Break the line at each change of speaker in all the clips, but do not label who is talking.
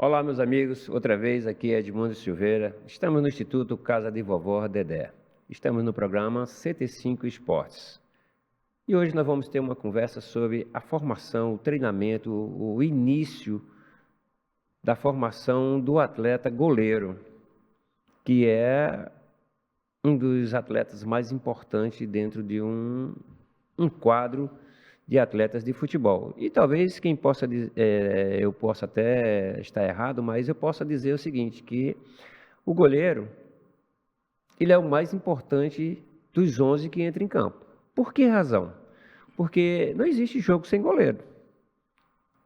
Olá, meus amigos. Outra vez aqui é Edmundo Silveira. Estamos no Instituto Casa de Vovó Dedé. Estamos no programa CT5 Esportes. E hoje nós vamos ter uma conversa sobre a formação, o treinamento, o início da formação do atleta goleiro, que é um dos atletas mais importantes dentro de um quadro de atletas de futebol. E talvez quem possa eu possa até estar errado, mas eu possa dizer o seguinte, que o goleiro, ele é o mais importante dos 11 que entram em campo. Por que razão? Porque não existe jogo sem goleiro.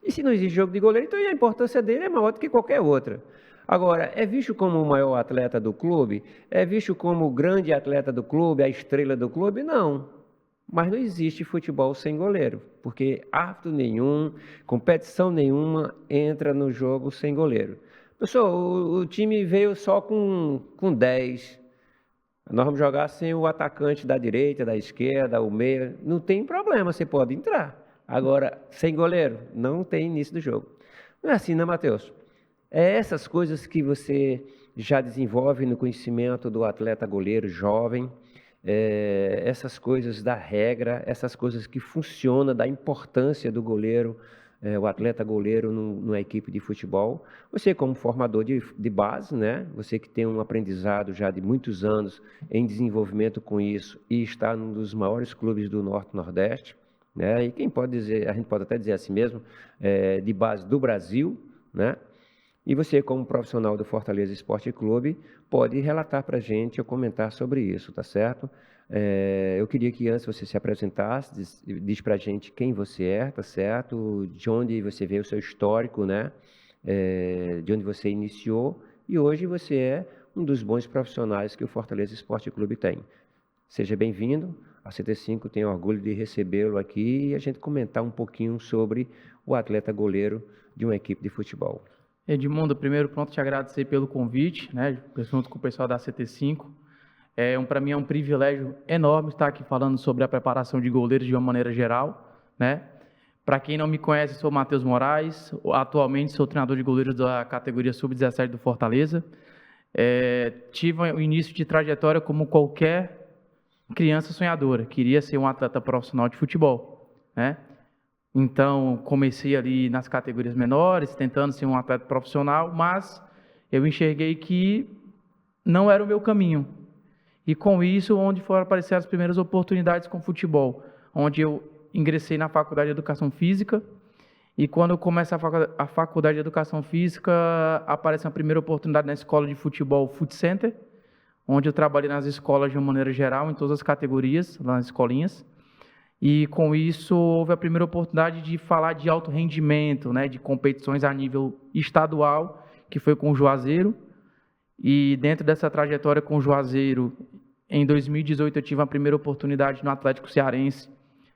E se não existe jogo de goleiro, então a importância dele é maior do que qualquer outra. Agora, é visto como o maior atleta do clube? É visto como o grande atleta do clube, a estrela do clube? Não. Mas não existe futebol sem goleiro, porque árbitro nenhum, competição nenhuma entra no jogo sem goleiro. Pessoal, o time veio só com 10. Nós vamos jogar sem o atacante da direita, da esquerda, o meia. Não tem problema, você pode entrar. Agora, sem goleiro, não tem início do jogo. Não é assim, né, Matheus? É essas coisas que você já desenvolve no conhecimento do atleta goleiro jovem, essas coisas da regra, essas coisas que funcionam, da importância do goleiro, o atleta goleiro numa equipe de futebol. Você como formador de base, né? Você que tem um aprendizado já de muitos anos em desenvolvimento com isso e está num dos maiores clubes do Norte e Nordeste, né? E quem pode dizer, a gente pode até dizer assim mesmo, de base do Brasil, né? E você, como profissional do Fortaleza Esporte Clube, pode relatar para a gente ou comentar sobre isso, tá certo? Eu queria que antes você se apresentasse, diz para a gente quem você é, tá certo? De onde você veio, o seu histórico, né? De onde você iniciou e hoje você é um dos bons profissionais que o Fortaleza Esporte Clube tem. Seja bem-vindo, a CT5 tem orgulho de recebê-lo aqui e a gente comentar um pouquinho sobre o atleta goleiro de uma equipe de futebol.
Edmundo, primeiro, pronto, te agradecer pelo convite, né, junto com o pessoal da CT5. Para mim é um privilégio enorme estar aqui falando sobre a preparação de goleiros de uma maneira geral, né. Para quem não me conhece, sou Matheus Moraes, atualmente sou treinador de goleiros da categoria Sub-17 do Fortaleza. Tive o início de trajetória como qualquer criança sonhadora, queria ser um atleta profissional de futebol, né. Então, comecei ali nas categorias menores, tentando ser um atleta profissional, mas eu enxerguei que não era o meu caminho. E com isso, onde foram aparecer as primeiras oportunidades com futebol, onde eu ingressei na Faculdade de Educação Física, e quando eu começo a Faculdade de Educação Física, aparece a primeira oportunidade na escola de futebol Foot Center, onde eu trabalhei nas escolas de uma maneira geral, em todas as categorias, lá nas escolinhas. E com isso houve a primeira oportunidade de falar de alto rendimento, né, de competições a nível estadual, que foi com o Juazeiro. E dentro dessa trajetória com o Juazeiro, em 2018 eu tive a primeira oportunidade no Atlético Cearense,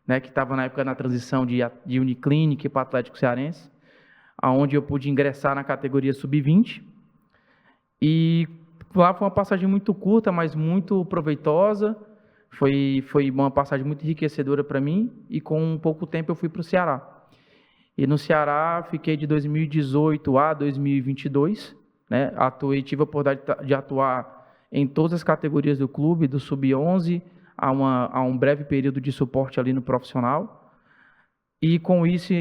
né, que estava na época na transição de Uniclinic para o Atlético Cearense, onde eu pude ingressar na categoria Sub-20. E lá foi uma passagem muito curta, mas muito proveitosa. Foi uma passagem muito enriquecedora para mim e com pouco tempo eu fui para o Ceará. E no Ceará fiquei de 2018 a 2022, né? Tive a oportunidade de atuar em todas as categorias do clube, do Sub-11 a um breve período de suporte ali no profissional. E com isso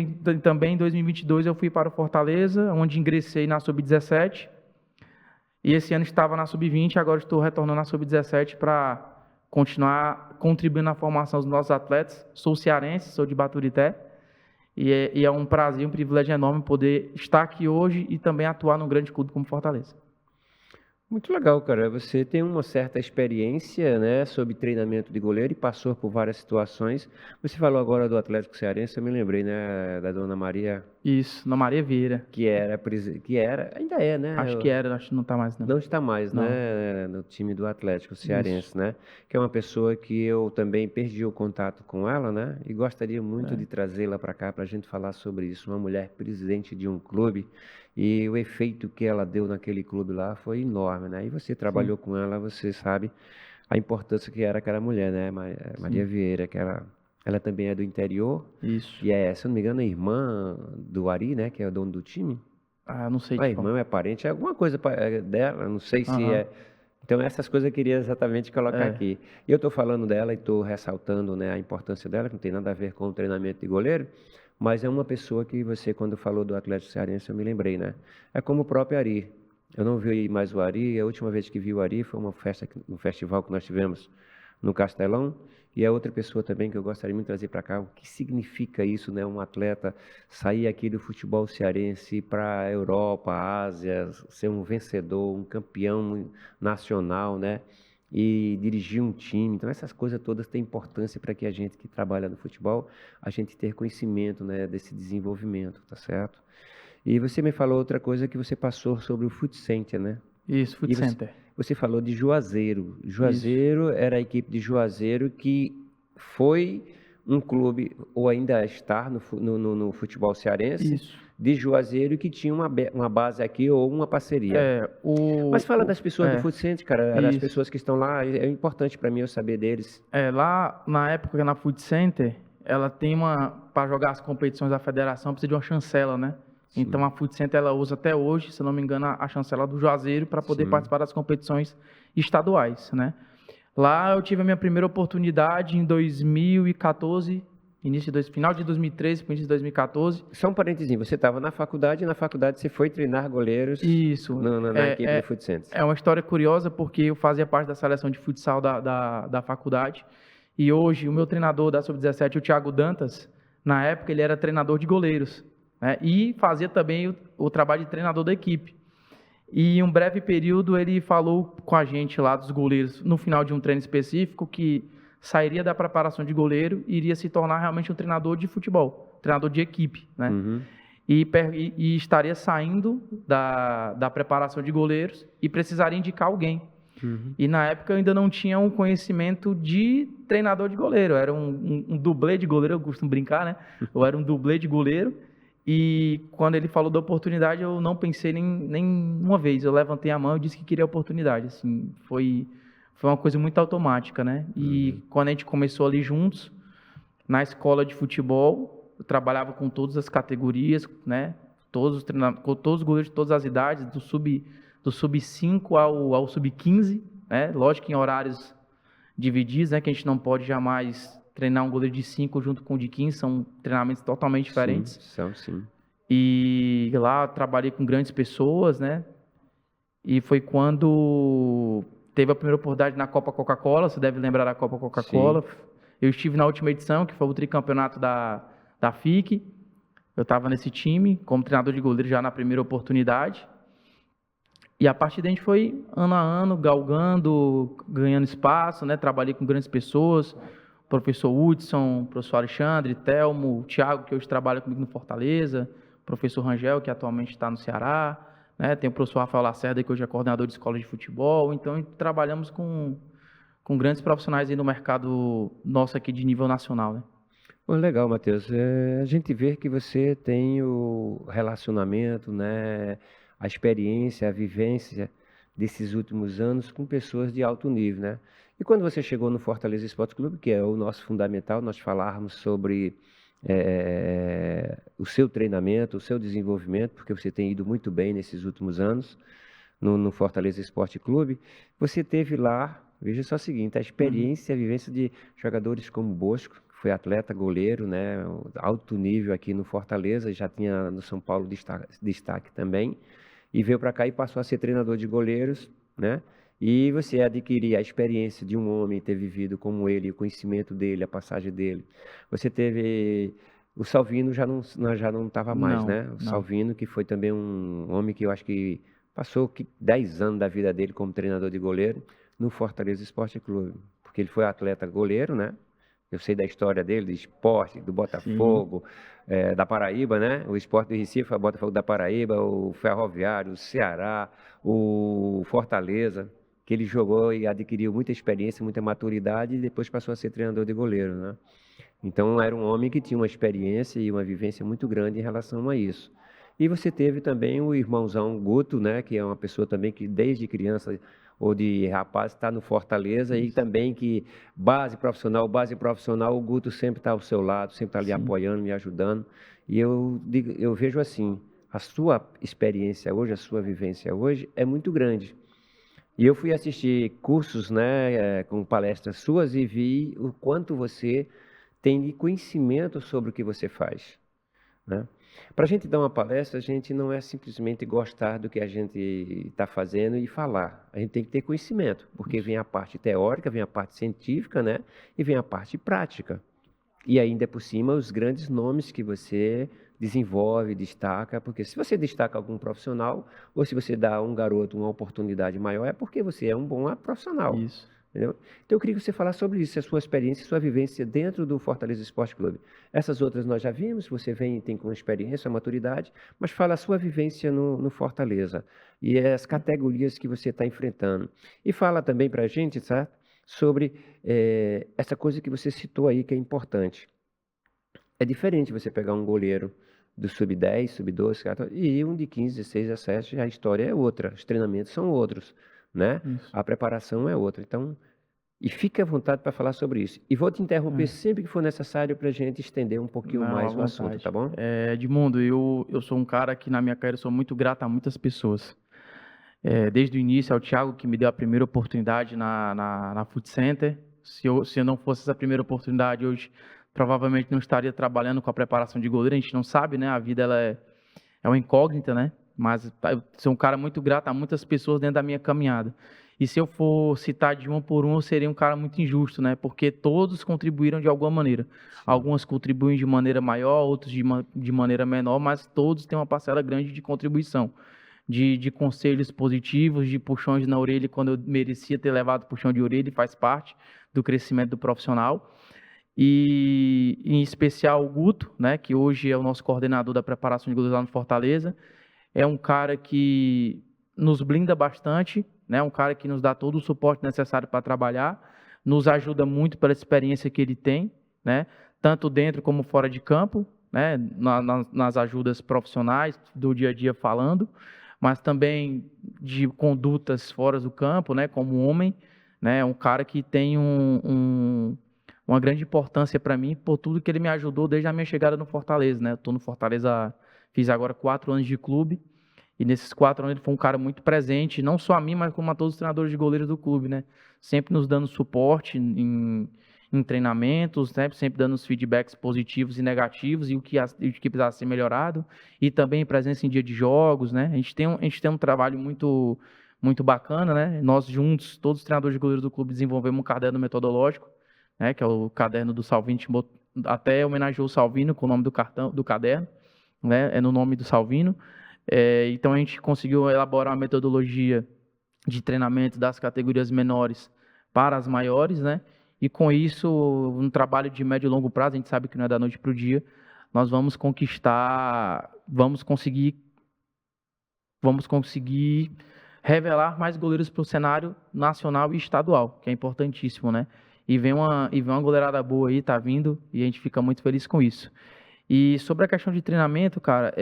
também em 2022 eu fui para o Fortaleza, onde ingressei na Sub-17. E esse ano estava na Sub-20, agora estou retornando na Sub-17 para continuar contribuindo na formação dos nossos atletas. Sou cearense, sou de Baturité, e é um prazer, um privilégio enorme poder estar aqui hoje e também atuar num grande clube como Fortaleza.
Muito legal, cara. Você tem uma certa experiência, né, sobre treinamento de goleiro e passou por várias situações. Você falou agora do Atlético Cearense, eu me lembrei, né, da Dona Maria.
Isso, Dona Maria Vieira.
Ainda é, né?
Acho que não está mais, não.
Não está mais,
Não.
Né, no time do Atlético Cearense,
Isso.
né? Que é uma pessoa que eu também perdi o contato com ela, né? E gostaria muito de trazê-la para cá para a gente falar sobre isso. Uma mulher presidente de um clube e o efeito que ela deu naquele clube lá foi enorme, né? E você trabalhou com ela, você sabe a importância que era aquela mulher, né? Maria Vieira, que ela também é do interior.
Isso.
E se eu não me engano, é irmã do Ari, né? Que é o dono do time.
Ah, não sei
A
te
irmã
falar.
é parente, é alguma coisa dela, não sei se
Aham.
é. Então, essas coisas eu queria exatamente colocar
É,
aqui. E eu estou falando dela e estou ressaltando, né, a importância dela, que não tem nada a ver com o treinamento de goleiro, mas é uma pessoa que você, quando falou do Atlético Cearense, eu me lembrei, né? É como o próprio Ari. Eu não vi mais o Ari, a última vez que vi o Ari foi uma festa, um festival que nós tivemos no Castelão, e é outra pessoa também que eu gostaria muito de trazer para cá. O que significa isso, né? Um atleta sair aqui do futebol cearense para a Europa, Ásia, ser um vencedor, um campeão nacional, né? E dirigir um time. Então, essas coisas todas têm importância para que a gente que trabalha no futebol, a gente ter conhecimento, né, desse desenvolvimento, tá certo? E você me falou outra coisa que você passou sobre o Foot Center, né?
isso, Food
E
Center.
você falou de Juazeiro.
Isso,
Juazeiro era a equipe de Juazeiro que foi um clube, ou ainda está no futebol cearense,
isso.
de Juazeiro que tinha uma base aqui ou uma parceria.
É,
Mas fala das pessoas do
é,
Futsente, cara, das
isso.
pessoas que estão lá, é importante para mim eu saber deles.
É, lá na época na Food Center, ela tem para jogar as competições da federação, precisa de uma chancela, né? Então
Sim,
a Food Center ela usa até hoje, se não me engano, a chancela do Juazeiro para poder
sim.
participar das competições estaduais, né? Lá eu tive a minha primeira oportunidade em 2014, final de 2013 para início de 2014.
Só um parentezinho, você estava na faculdade e na faculdade você foi treinar goleiros
Isso.
na equipe do Futsente.
É uma história curiosa porque eu fazia parte da seleção de futsal da faculdade e hoje o meu treinador da Sub-17, o Thiago Dantas, na época ele era treinador de goleiros, né? E fazia também o trabalho de treinador da equipe. E em um breve período ele falou com a gente lá dos goleiros, no final de um treino específico, que sairia da preparação de goleiro e iria se tornar realmente um treinador de futebol, treinador de equipe, né?
Uhum.
E estaria saindo da preparação de goleiros e precisaria indicar alguém.
Uhum.
E na época eu ainda não tinha um conhecimento de treinador de goleiro, eu era um dublê de goleiro, eu costumo brincar, né? Eu era um dublê de goleiro e quando ele falou da oportunidade eu não pensei nem uma vez, eu levantei a mão e disse que queria a oportunidade, assim, foi uma coisa muito automática, né? E quando a gente começou ali juntos, na escola de futebol, eu trabalhava com todas as categorias, né? Com todos os goleiros de todas as idades, do sub-5 ao sub-15, né? Lógico que em horários divididos, né? Que a gente não pode jamais treinar um goleiro de 5 junto com o de 15, são treinamentos totalmente diferentes.
Sim, são sim.
E lá eu trabalhei com grandes pessoas, né? E foi quando teve a primeira oportunidade na Copa Coca-Cola, você deve lembrar da Copa Coca-Cola.
Sim.
Eu estive na última edição, que foi o tricampeonato da FIC. Eu estava nesse time, como treinador de goleiro já na primeira oportunidade. E a partir daí a gente foi ano a ano, galgando, ganhando espaço, né? Trabalhei com grandes pessoas, o professor Hudson, o professor Alexandre, Telmo, o Thiago, que hoje trabalha comigo no Fortaleza, o professor Rangel, que atualmente está no Ceará, né? Tem o professor Rafael Lacerda, que hoje é coordenador de escola de futebol. Então, trabalhamos com grandes profissionais aí no mercado nosso aqui de nível nacional, né?
Pô, legal, Matheus. A gente vê que você tem o relacionamento, né, a experiência, a vivência desses últimos anos com pessoas de alto nível, né? E quando você chegou no Fortaleza Esporte Clube, que é o nosso fundamental, nós falarmos sobre o seu treinamento, o seu desenvolvimento, porque você tem ido muito bem nesses últimos anos no Fortaleza Esporte Clube, você teve lá, veja só o seguinte, a experiência, a vivência de jogadores como Bosco, que foi atleta, goleiro, né, alto nível aqui no Fortaleza, já tinha no São Paulo destaque também, e veio para cá e passou a ser treinador de goleiros, né? E você adquirir a experiência de um homem ter vivido como ele, o conhecimento dele, a passagem dele. Você teve o Salvino já não estava mais,
Não,
né? O
não.
Salvino, que foi também um homem que eu acho que passou 10 anos da vida dele como treinador de goleiro no Fortaleza Esporte Clube, porque ele foi atleta goleiro, né? Eu sei da história dele, do esporte, do Botafogo, da Paraíba, né? O Esporte do Recife, o Botafogo da Paraíba, o Ferroviário, o Ceará, o Fortaleza, que ele jogou e adquiriu muita experiência, muita maturidade e depois passou a ser treinador de goleiro, né? Então era um homem que tinha uma experiência e uma vivência muito grande em relação a isso. E você teve também o irmãozão Guto, né? Que é uma pessoa também que desde criança ou de rapaz está no Fortaleza e também que base profissional, o Guto sempre está ao seu lado, sempre está ali
Sim.
apoiando, me ajudando. E eu vejo assim, a sua experiência hoje, a sua vivência hoje é muito grande. E eu fui assistir cursos, né, com palestras suas e vi o quanto você tem de conhecimento sobre o que você faz, né? Para a gente dar uma palestra, a gente não é simplesmente gostar do que a gente está fazendo e falar. A gente tem que ter conhecimento, porque vem a parte teórica, vem a parte científica, né, e vem a parte prática. E ainda por cima, os grandes nomes que você desenvolve, destaca, porque se você destaca algum profissional, ou se você dá a um garoto uma oportunidade maior, é porque você é um bom profissional.
Isso.
Entendeu? Então eu queria que você falasse sobre isso, a sua experiência, a sua vivência dentro do Fortaleza Esporte Clube. Essas outras nós já vimos, você vem e tem com experiência, maturidade, mas fala a sua vivência no Fortaleza e as categorias que você está enfrentando. E fala também para a gente, certo? Sobre essa coisa que você citou aí, que é importante. É diferente você pegar um goleiro do sub-10, sub-12, 14, e um de 15, 16, 17, a história é outra, os treinamentos são outros, né?
Isso.
A preparação é outra. Então, e fique à vontade para falar sobre isso. E vou te interromper sempre que for necessário para a gente estender um pouquinho
Não,
mais
à
o assunto,
vontade.
tá bom?
Edmundo, eu sou um cara que na minha carreira sou muito grato a muitas pessoas. Desde o início, ao Thiago, que me deu a primeira oportunidade na Food Center. Se eu não fosse essa primeira oportunidade, hoje provavelmente não estaria trabalhando com a preparação de goleiro. A gente não sabe, né? A vida ela é uma incógnita, né? Mas eu sou um cara muito grato a muitas pessoas dentro da minha caminhada. E se eu for citar de uma por uma, eu seria um cara muito injusto, né? Porque todos contribuíram de alguma maneira. Alguns contribuem de maneira maior, outros de maneira menor, mas todos têm uma parcela grande de contribuição. De conselhos positivos, de puxões na orelha quando eu merecia ter levado puxão de orelha, e faz parte do crescimento do profissional. E em especial o Guto, né, que hoje é o nosso coordenador da preparação de goleiros lá no Fortaleza. É um cara que nos blinda bastante, né, um cara que nos dá todo o suporte necessário para trabalhar, nos ajuda muito pela experiência que ele tem, né, tanto dentro como fora de campo, né, nas ajudas profissionais, do dia a dia falando, mas também de condutas fora do campo, né, como homem, né, um cara que tem uma grande importância para mim por tudo que ele me ajudou desde a minha chegada no Fortaleza, né? Eu estou no Fortaleza, fiz agora 4 anos de clube, e nesses 4 anos ele foi um cara muito presente, não só a mim, mas como a todos os treinadores de goleiros do clube, né? Sempre nos dando suporte em treinamentos, né? Sempre dando os feedbacks positivos e negativos, e o que precisava ser melhorado, e também presença em dia de jogos, né? A gente tem um trabalho muito, muito bacana, né? Nós juntos, todos os treinadores de goleiros do clube, desenvolvemos um caderno metodológico, né, que é o caderno do Salvino, até homenageou o Salvino com o nome do caderno, né, é no nome do Salvino. Então a gente conseguiu elaborar uma metodologia de treinamento das categorias menores para as maiores, né, e com isso, um trabalho de médio e longo prazo, a gente sabe que não é da noite para o dia, nós vamos conseguir revelar mais goleiros para o cenário nacional e estadual, que é importantíssimo, né? E vem uma goleirada boa aí, tá vindo, e a gente fica muito feliz com isso. E sobre a questão de treinamento, cara,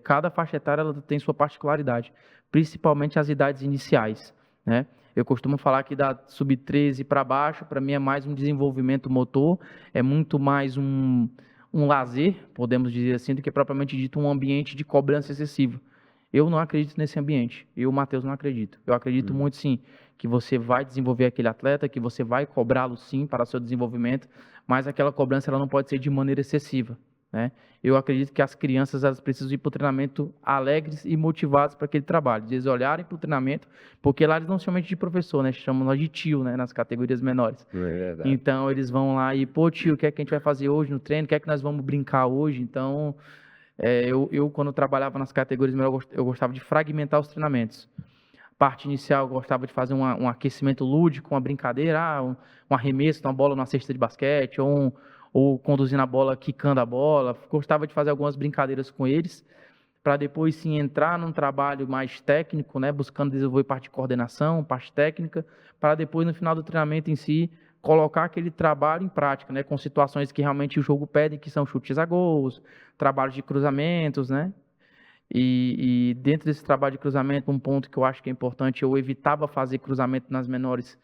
cada faixa etária ela tem sua particularidade, principalmente as idades iniciais, né? Eu costumo falar que da sub-13 para baixo, para mim é mais um desenvolvimento motor, é muito mais um lazer, podemos dizer assim, do que propriamente dito um ambiente de cobrança excessiva. Eu não acredito nesse ambiente, eu, Matheus, não acredito. Eu acredito muito, sim, que você vai desenvolver aquele atleta, que você vai cobrá-lo, sim, para o seu desenvolvimento, mas aquela cobrança ela não pode ser de maneira excessiva, né? Eu acredito que as crianças elas precisam ir para o treinamento alegres e motivadas para aquele trabalho, eles olharem para o treinamento, porque lá eles não chamam de professor, né? Chamam nós de tio, né? Nas categorias menores.
É verdade.
Então, eles vão lá e, pô, tio, o que é que a gente vai fazer hoje no treino? O que é que nós vamos brincar hoje? Então, eu quando trabalhava nas categorias menores, eu gostava de fragmentar os treinamentos. Parte inicial, eu gostava de fazer um aquecimento lúdico, uma brincadeira, um arremesso, uma bola numa cesta de basquete, ou conduzindo a bola, quicando a bola. Gostava de fazer algumas brincadeiras com eles, para depois sim entrar num trabalho mais técnico, né, buscando desenvolver parte de coordenação, parte técnica, para depois no final do treinamento em si, colocar aquele trabalho em prática, né, com situações que realmente o jogo pede, que são chutes a gols, trabalhos de cruzamentos, né? E dentro desse trabalho de cruzamento, um ponto que eu acho que é importante, eu evitava fazer cruzamento nas menores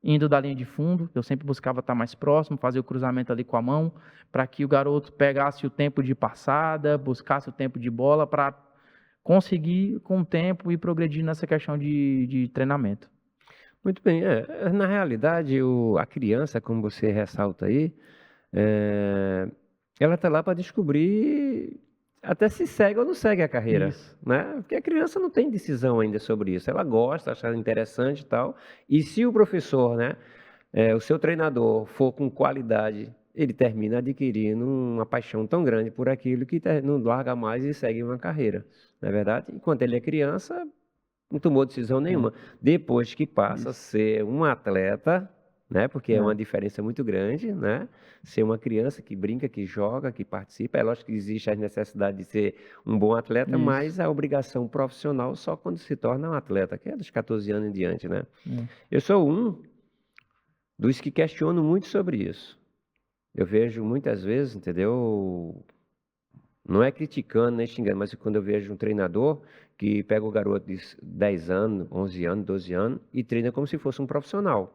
indo da linha de fundo, eu sempre buscava estar mais próximo, fazer o cruzamento ali com a mão, para que o garoto pegasse o tempo de passada, buscasse o tempo de bola, para conseguir, com o tempo, ir progredindo nessa questão de treinamento.
Muito bem. Na realidade, a criança, como você ressalta aí, é, ela está lá para descobrir até se segue ou não segue a carreira,
Isso.
né? Porque a criança não tem decisão ainda sobre isso. Ela gosta, acha interessante e tal. E se o professor, né, o seu treinador for com qualidade, ele termina adquirindo uma paixão tão grande por aquilo que não larga mais e segue uma carreira, não é verdade? Enquanto ele é criança, não tomou decisão nenhuma. Depois que passa a
Isso.
ser um atleta, né? Porque é uma
É.
diferença muito grande, né? Ser uma criança que brinca, que joga, que participa. É lógico que existe a necessidade de ser um bom atleta,
Isso.
mas a obrigação profissional só quando se torna um atleta, que é dos 14 anos em diante, né?
É.
Eu sou um dos que questionam muito sobre isso. Eu vejo muitas vezes, entendeu? Não é criticando nem xingando, mas quando eu vejo um treinador que pega o garoto de 10 anos, 11 anos, 12 anos e treina como se fosse um profissional,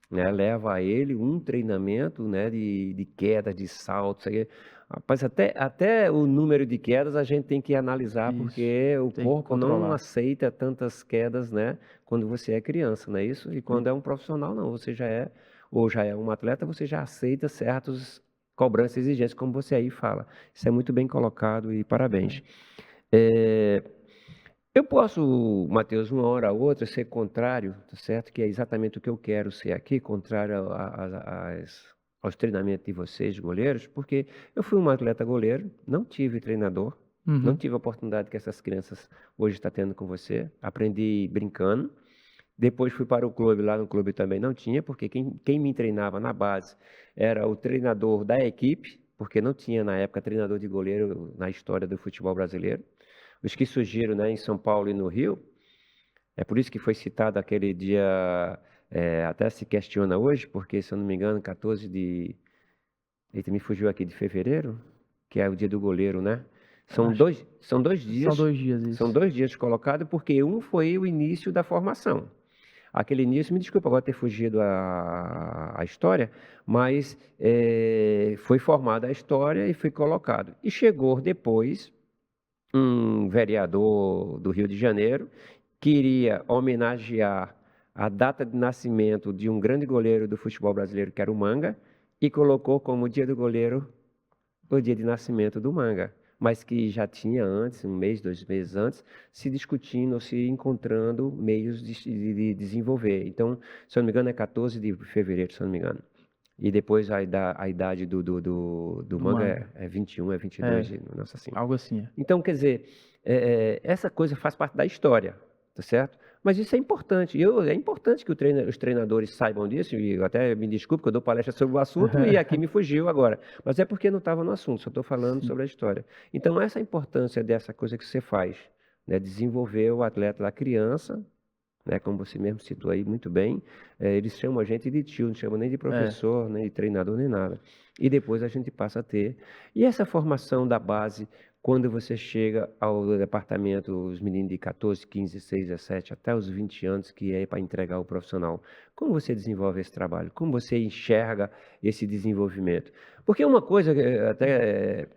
né? Leva a ele um treinamento, né, de queda, de salto, isso aí. Rapaz, até o número de quedas a gente tem que analisar,
Isso.
porque o
Tem que
corpo não
controlar.
aceita tantas quedas, né, quando você é criança, não é isso? E quando é um profissional, não, você já é um atleta, você já aceita certos cobranças e exigências, como você aí fala. Isso é muito bem colocado e parabéns. Eu posso, Matheus, uma hora ou outra, ser contrário, tá certo? Que é exatamente o que eu quero ser aqui, contrário aos treinamentos de vocês, goleiros, porque eu fui um atleta goleiro, não tive treinador, não
Uhum.
tive a oportunidade que essas crianças hoje estão tendo com você. Aprendi brincando. Depois fui para o clube, lá no clube também não tinha, porque quem me treinava na base era o treinador da equipe, porque não tinha na época treinador de goleiro na história do futebol brasileiro. Os que surgiram, né, em São Paulo e no Rio, é por isso que foi citado aquele dia, até se questiona hoje, porque, se eu não me engano, 14 de... Eita, me fugiu aqui, de fevereiro, que é o dia do goleiro, né? São
Acho
dois, são dois
que são
dias,
2 dias
são
isso.
2 dias colocados, porque um foi o início da formação. Aquele início, me desculpa agora ter fugido a história, mas foi formada a história e foi colocado. E chegou depois um vereador do Rio de Janeiro queria homenagear a data de nascimento de um grande goleiro do futebol brasileiro, que era o Manga, e colocou como dia do goleiro o dia de nascimento do Manga, mas que já tinha antes, 1 mês, 2 meses antes, se discutindo ou se encontrando meios de desenvolver. Então, se eu não me engano, é 14 de fevereiro, se eu não me engano. E depois a idade do
Do
Manga
manga.
é 21, é 22,
É,
nossa assim.
algo assim.
Então, quer dizer, essa coisa faz parte da história, tá certo? Mas isso é importante. É importante que os treinadores saibam disso, e eu até me desculpe que eu dou palestra sobre o assunto e aqui me fugiu agora. Mas é porque não estava no assunto, só estou falando
Sim.
sobre a história. Então, essa é a importância dessa coisa que você faz, né? Desenvolver o atleta da criança, né? Como você mesmo citou aí muito bem, eles chamam a gente de tio, não chamam nem de
É,
professor, nem de treinador, nem nada. E depois a gente passa a ter. E essa formação da base, quando você chega ao departamento, os meninos de 14, 15, 16, 17, até os 20 anos, que é para entregar o profissional, como você desenvolve esse trabalho? Como você enxerga esse desenvolvimento? Porque uma coisa, até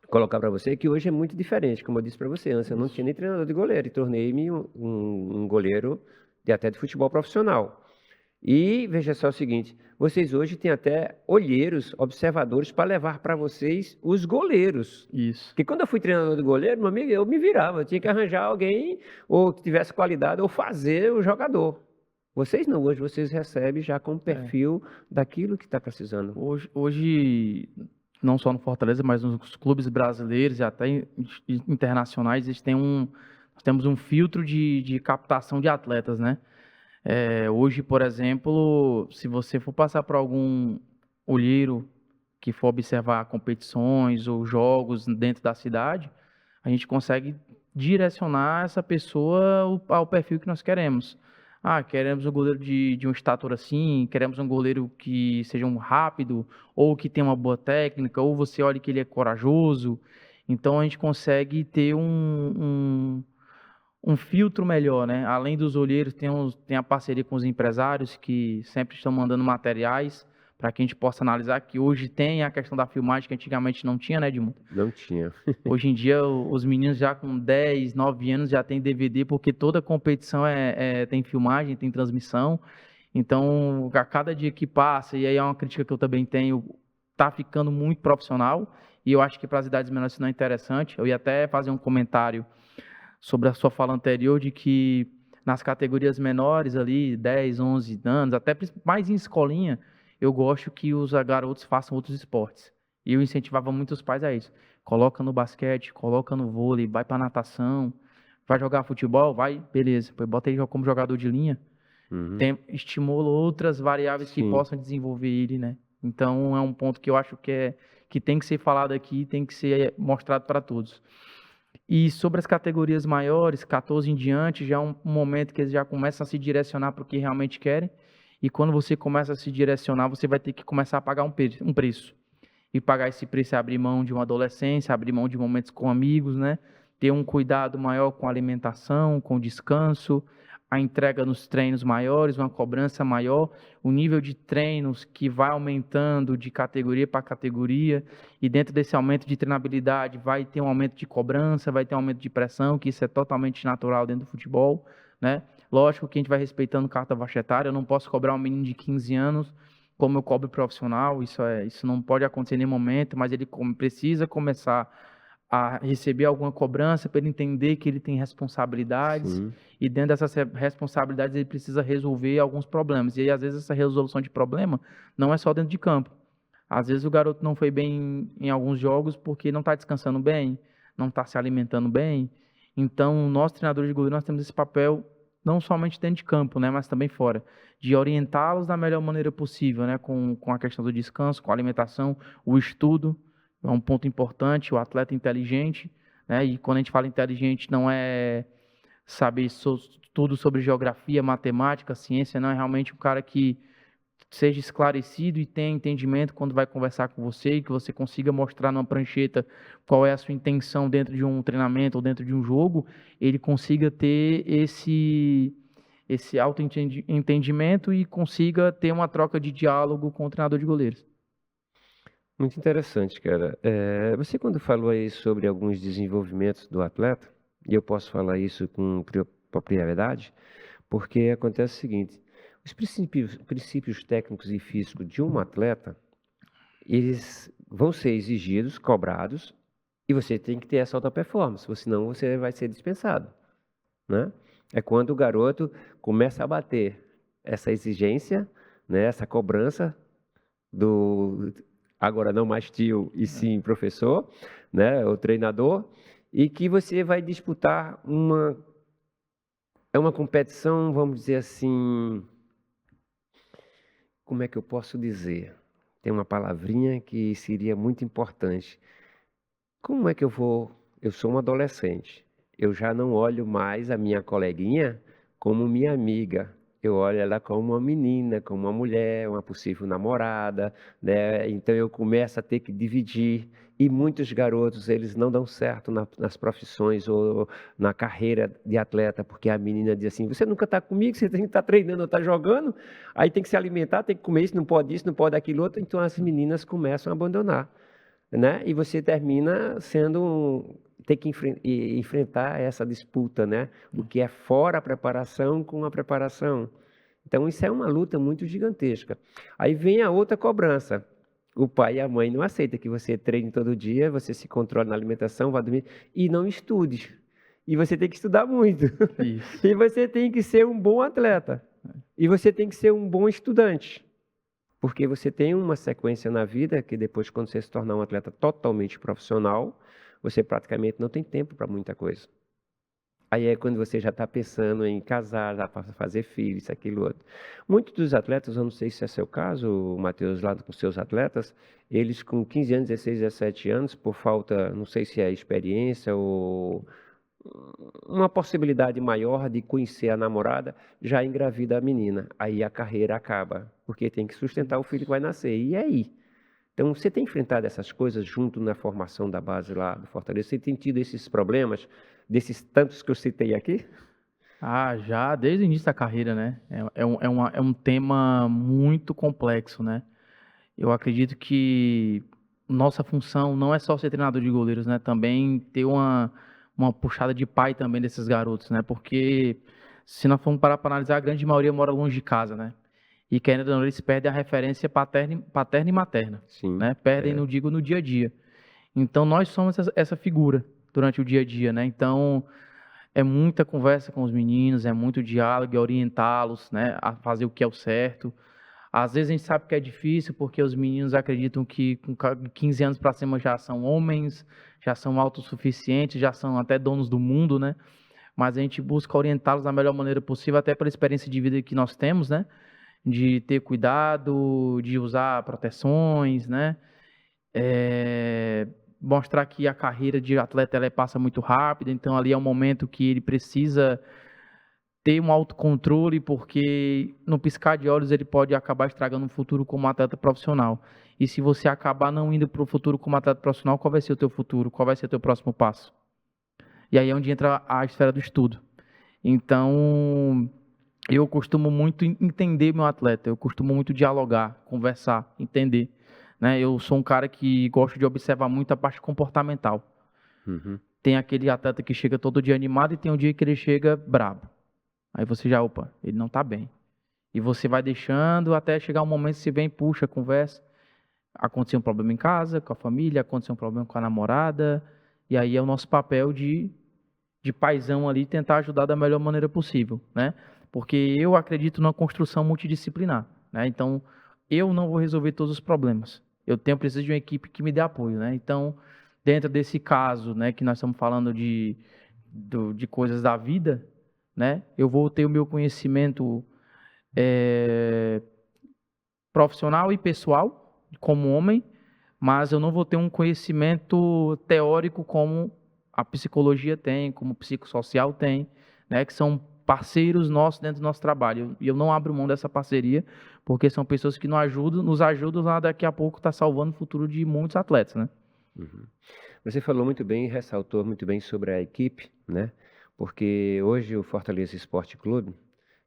colocar para você, que hoje é muito diferente, como eu disse para você antes, eu não
isso.
tinha nem treinador de goleiro, e tornei-me um goleiro até de futebol profissional. E veja só o seguinte, vocês hoje têm até olheiros, observadores, para levar para vocês os goleiros.
Isso.
Porque quando eu fui treinador de goleiro, meu amigo, eu me virava, eu tinha que arranjar alguém ou que tivesse qualidade ou fazer o jogador. Vocês não, hoje vocês recebem já com o
É.
perfil daquilo que está precisando.
Hoje, não só no Fortaleza, mas nos clubes brasileiros e até internacionais, nós temos um filtro de captação de atletas, né? Hoje, por exemplo, se você for passar por algum olheiro que for observar competições ou jogos dentro da cidade, a gente consegue direcionar essa pessoa ao perfil que nós queremos. Ah, queremos um goleiro de uma estatura assim, queremos um goleiro que seja um rápido, ou que tenha uma boa técnica, ou você olha que ele é corajoso. Então a gente consegue ter um filtro melhor, né? Além dos olheiros, tem a parceria com os empresários que sempre estão mandando materiais para que a gente possa analisar, que hoje tem a questão da filmagem que antigamente não tinha, né, Edmundo?
Não tinha.
Hoje em dia, os meninos já com 10, 9 anos já tem DVD, porque toda competição tem filmagem, tem transmissão. Então, a cada dia que passa, e aí é uma crítica que eu também tenho, tá ficando muito profissional, e eu acho que para as idades menores isso não é interessante. Eu ia até fazer um comentário sobre a sua fala anterior, de que nas categorias menores ali, 10, 11 anos, até mais em escolinha, eu gosto que os garotos façam outros esportes. E eu incentivava muito os pais a isso. Coloca no basquete, coloca no vôlei, vai para natação, vai jogar futebol, vai, beleza. Depois bota ele como jogador de linha.
Uhum.
Estimula outras variáveis que
Sim.
possam desenvolver ele, né? Então é um ponto que eu acho que tem que ser falado aqui, tem que ser mostrado para todos. E sobre as categorias maiores, 14 em diante, já é um momento que eles já começam a se direcionar para o que realmente querem. E quando você começa a se direcionar, você vai ter que começar a pagar um preço. E pagar esse preço é abrir mão de uma adolescência, abrir mão de momentos com amigos, né? Ter um cuidado maior com a alimentação, com o descanso, a entrega nos treinos maiores, uma cobrança maior, o nível de treinos que vai aumentando de categoria para categoria, e dentro desse aumento de treinabilidade vai ter um aumento de cobrança, vai ter um aumento de pressão, que isso é totalmente natural dentro do futebol, né? Lógico que a gente vai respeitando carta faixa etária, eu não posso cobrar um menino de 15 anos como eu cobro profissional, isso não pode acontecer em nenhum momento, mas ele precisa começar a receber alguma cobrança para ele entender que ele tem responsabilidades.
Sim.
E dentro dessas responsabilidades ele precisa resolver alguns problemas. E aí, às vezes, essa resolução de problema não é só dentro de campo. Às vezes o garoto não foi bem em alguns jogos porque não está descansando bem, não está se alimentando bem. Então, nós, treinadores de goleiro, nós temos esse papel não somente dentro de campo, né, mas também fora, de orientá-los da melhor maneira possível, né, com a questão do descanso, com a alimentação, o estudo. É um ponto importante, o atleta inteligente, né? E quando a gente fala inteligente, não é saber tudo sobre geografia, matemática, ciência, não, é realmente um cara que seja esclarecido e tenha entendimento quando vai conversar com você, e que você consiga mostrar numa prancheta qual é a sua intenção dentro de um treinamento ou dentro de um jogo, ele consiga ter esse autoentendimento e consiga ter uma troca de diálogo com o treinador de goleiros.
Muito interessante, cara. Você quando falou aí sobre alguns desenvolvimentos do atleta, e eu posso falar isso com propriedade, porque acontece o seguinte: os princípios técnicos e físicos de um atleta, eles vão ser exigidos, cobrados, e você tem que ter essa alta performance, senão você vai ser dispensado, né? É quando o garoto começa a bater essa exigência, né, essa cobrança do agora não mais tio e sim professor, né, o treinador, e que você vai disputar uma competição, vamos dizer assim, como é que eu posso dizer? Tem uma palavrinha que seria muito importante. Como é que eu sou um adolescente, eu já não olho mais a minha coleguinha como minha amiga. Eu olho ela como uma menina, como uma mulher, uma possível namorada, né? Então eu começo a ter que dividir. E muitos garotos, eles não dão certo nas profissões ou na carreira de atleta, porque a menina diz assim: você nunca está comigo, você tem que estar treinando ou estar jogando, aí tem que se alimentar, tem que comer isso, não pode aquilo outro. Então as meninas começam a abandonar, né? E você termina ter que enfrentar essa disputa, né? O que é fora a preparação com a preparação. Então, isso é uma luta muito gigantesca. Aí vem a outra cobrança. O pai e a mãe não aceitam que você treine todo dia, você se controle na alimentação, vá dormir e não estude. E você tem que estudar muito.
Isso.
E você tem que ser um bom atleta. E você tem que ser um bom estudante. Porque você tem uma sequência na vida que depois, quando você se tornar um atleta totalmente profissional, você praticamente não tem tempo para muita coisa. Aí é quando você já está pensando em casar, já para fazer filhos, isso, aquilo, outro. Muitos dos atletas, eu não sei se é seu caso, Matheus, lá com seus atletas, eles com 15 anos, 16, 17 anos, por falta, não sei se é experiência ou uma possibilidade maior de conhecer a namorada, já engravida a menina. Aí a carreira acaba, porque tem que sustentar o filho que vai nascer. E aí? Então, você tem enfrentado essas coisas junto na formação da base lá do Fortaleza? Você tem tido esses problemas, desses tantos que eu citei aqui?
Já desde o início da carreira, né? É um tema muito complexo, né? eu acredito que nossa função não é só ser treinador de goleiros, né? Também ter uma puxada de pai também desses garotos, né? Porque se nós formos parar para analisar, a grande maioria mora longe de casa, né? E querendo ou não, eles perdem a referência paterna e materna,
Sim,
né? Perdem, não digo, no dia a dia. Então, nós somos essa figura durante o dia a dia, né? Então, é muita conversa com os meninos, é muito diálogo, é orientá-los, né, a fazer o que é o certo. Às vezes a gente sabe que é difícil porque os meninos acreditam que com 15 anos para cima já são homens, já são autossuficientes, já são até donos do mundo, né? Mas a gente busca orientá-los da melhor maneira possível, até pela experiência de vida que nós temos, né? De ter cuidado, de usar proteções, né? É, mostrar que a carreira de atleta ela passa muito rápido, então ali é um momento que ele precisa ter um autocontrole, porque no piscar de olhos ele pode acabar estragando um futuro como atleta profissional. E se você acabar não indo para o futuro como atleta profissional, qual vai ser o teu futuro? Qual vai ser o teu próximo passo? E aí é onde entra a esfera do estudo. Então, eu costumo muito entender meu atleta, eu costumo muito dialogar, conversar, entender. Né? Eu sou um cara que gosto de observar muito a parte comportamental.
uhum,
Tem aquele atleta que chega todo dia animado e tem um dia que ele chega brabo. Aí você já, opa, ele não tá bem. E você vai deixando até chegar um momento que você vem, puxa, conversa. Aconteceu um problema em casa, com a família, aconteceu um problema com a namorada. E aí é o nosso papel de paizão ali tentar ajudar da melhor maneira possível, né? Porque eu acredito na construção multidisciplinar, né? Então, eu não vou resolver todos os problemas. Preciso de uma equipe que me dê apoio, né? Então, dentro desse caso, né, que nós estamos falando de coisas da vida, né? Eu vou ter o meu conhecimento profissional e pessoal como homem, mas eu não vou ter um conhecimento teórico como a psicologia tem, como o psicossocial tem, né, que são parceiros nossos dentro do nosso trabalho. E eu não abro mão dessa parceria, porque são pessoas que nos ajudam lá daqui a pouco tá salvando o futuro de muitos atletas, né?
uhum. Você falou muito bem e ressaltou muito bem sobre a equipe, né? Porque hoje o Fortaleza Esporte Clube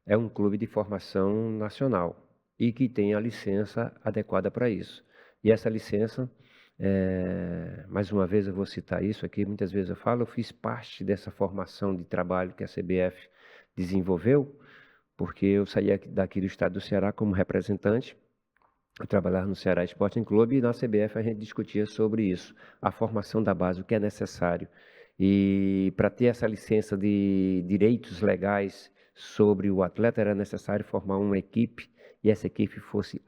é um clube de formação nacional e que tem a licença adequada para isso. E essa licença, mais uma vez eu vou citar isso aqui, muitas vezes eu falo, eu fiz parte dessa formação de trabalho que a CBF desenvolveu, porque eu saí daqui do estado do Ceará como representante. Eu trabalhava no Ceará Sporting Clube e na CBF a gente discutia sobre isso, a formação da base, o que é necessário. E para ter essa licença de direitos legais sobre o atleta era necessário formar uma equipe e essa equipe fosse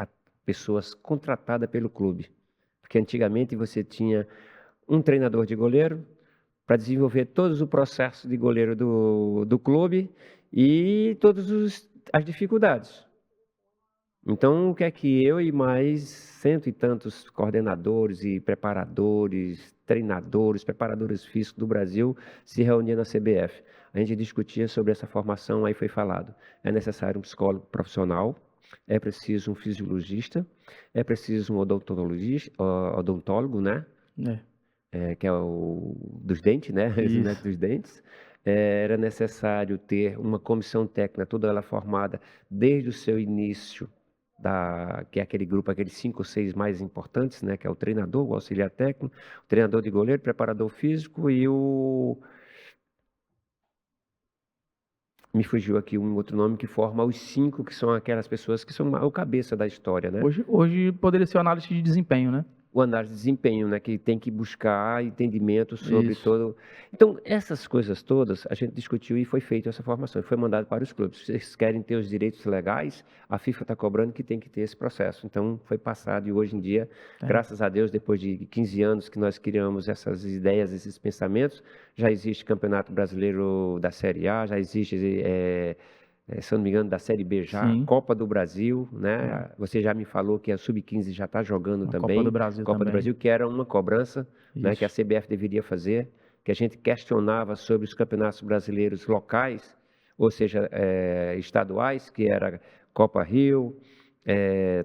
pessoas contratadas pelo clube. Porque antigamente você tinha um treinador de goleiro para desenvolver todos o processo de goleiro do clube e todas as dificuldades. Então, o que é que eu e mais cento e tantos coordenadores e preparadores, treinadores, preparadores físicos do Brasil se reuniam na CBF? A gente discutia sobre essa formação, aí foi falado, é necessário um psicólogo profissional, é preciso um fisiologista, é preciso um odontologista, odontólogo, né? Que é o dos dentes, né? Esse
Isso.
médico dos dentes. Era necessário ter uma comissão técnica, toda ela formada desde o seu início, que é aquele grupo, aqueles 5 ou 6 mais importantes, né? Que é o treinador, o auxiliar técnico, o treinador de goleiro, preparador físico e o... Me fugiu aqui um outro nome que forma os 5, que são aquelas pessoas que são o cabeça da história, né?
Hoje poderia ser uma análise de desempenho, né?
O análise de desempenho, né, que tem que buscar entendimento sobre
Isso.
todo. Então, essas coisas todas a gente discutiu e foi feita essa formação, foi mandado para os clubes. Se vocês querem ter os direitos legais, a FIFA está cobrando que tem que ter esse processo. Então, foi passado e hoje em dia, graças a Deus, depois de 15 anos que nós criamos essas ideias, esses pensamentos, já existe Campeonato Brasileiro da Série A, já existe se eu não me engano, da Série B já,
Sim.
Copa do Brasil, né? Você já me falou que a Sub-15 já está jogando
A
também.
Copa do Brasil
Copa do
também.
Brasil, que era uma cobrança, né, que a CBF deveria fazer, que a gente questionava sobre os campeonatos brasileiros locais, ou seja, estaduais, que era Copa Rio,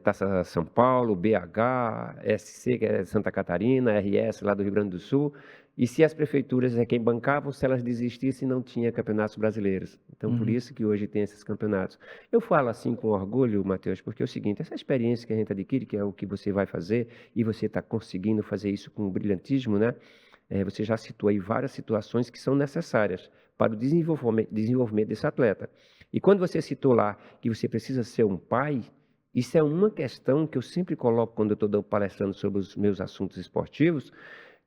Taça São Paulo, BH, SC, que é Santa Catarina, RS lá do Rio Grande do Sul. E se as prefeituras é quem bancavam, se elas desistissem, não tinha campeonatos brasileiros. Então, por
Uhum.
isso que hoje tem esses campeonatos. Eu falo assim com orgulho, Matheus, porque é o seguinte, essa experiência que a gente adquire, que é o que você vai fazer, e você está conseguindo fazer isso com brilhantismo, né? Você já citou aí várias situações que são necessárias para o desenvolvimento desse atleta. E quando você citou lá que você precisa ser um pai, isso é uma questão que eu sempre coloco quando eu estou palestrando sobre os meus assuntos esportivos,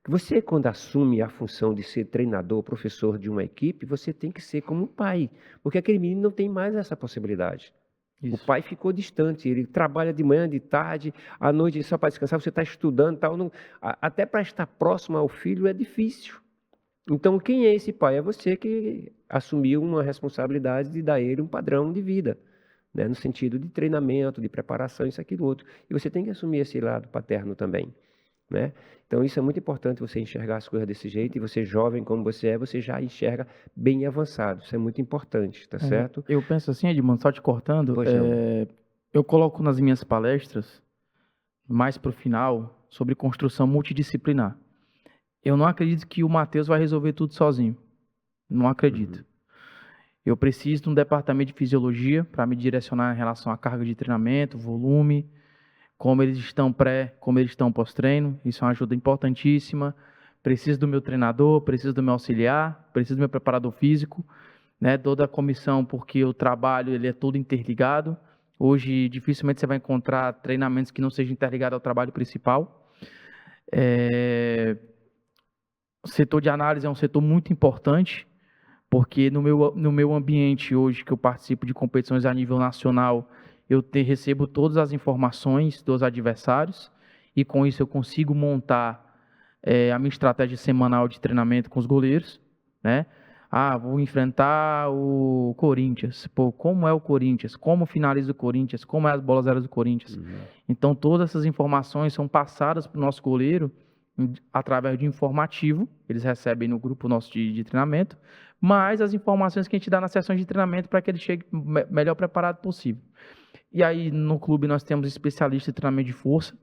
que você, quando assume a função de ser treinador, professor de uma equipe, você tem que ser como um pai, porque aquele menino não tem mais essa possibilidade. O
Isso.
pai ficou distante, ele trabalha de manhã, de tarde, à noite só para descansar, você está estudando, tal, até para estar próximo ao filho é difícil. Então, quem é esse pai? É você que assumiu uma responsabilidade de dar a ele um padrão de vida, né? No sentido de treinamento, de preparação, isso, aquilo, outro. E você tem que assumir esse lado paterno também, né? Então, isso é muito importante, você enxergar as coisas desse jeito, e você jovem como você é, você já enxerga bem avançado. Isso é muito importante, tá certo?
Eu penso assim, Edmundo, só te cortando,
Pois não.
eu coloco nas minhas palestras, mais para o final, sobre construção multidisciplinar. Eu não acredito que o Matheus vai resolver tudo sozinho. Não acredito.
Uhum.
Eu preciso de um departamento de fisiologia para me direcionar em relação à carga de treinamento, volume, como eles estão pré, como eles estão pós-treino. Isso é uma ajuda importantíssima. Preciso do meu treinador, preciso do meu auxiliar, preciso do meu preparador físico, né? Toda a comissão, porque o trabalho ele é todo interligado. Hoje, dificilmente você vai encontrar treinamentos que não sejam interligados ao trabalho principal. O setor de análise é um setor muito importante, porque no meu ambiente hoje, que eu participo de competições a nível nacional, recebo todas as informações dos adversários, e com isso eu consigo montar a minha estratégia semanal de treinamento com os goleiros, né? Ah, vou enfrentar o Corinthians. Pô, como é o Corinthians? Como finaliza o Corinthians? Como é as bolas aéreas do Corinthians?
Uhum.
Então, todas essas informações são passadas para o nosso goleiro através de informativo. Eles recebem no grupo nosso de treinamento, mas as informações que a gente dá nas sessões de treinamento para que ele chegue melhor preparado possível. E aí, no clube, nós temos especialistas em treinamento de força.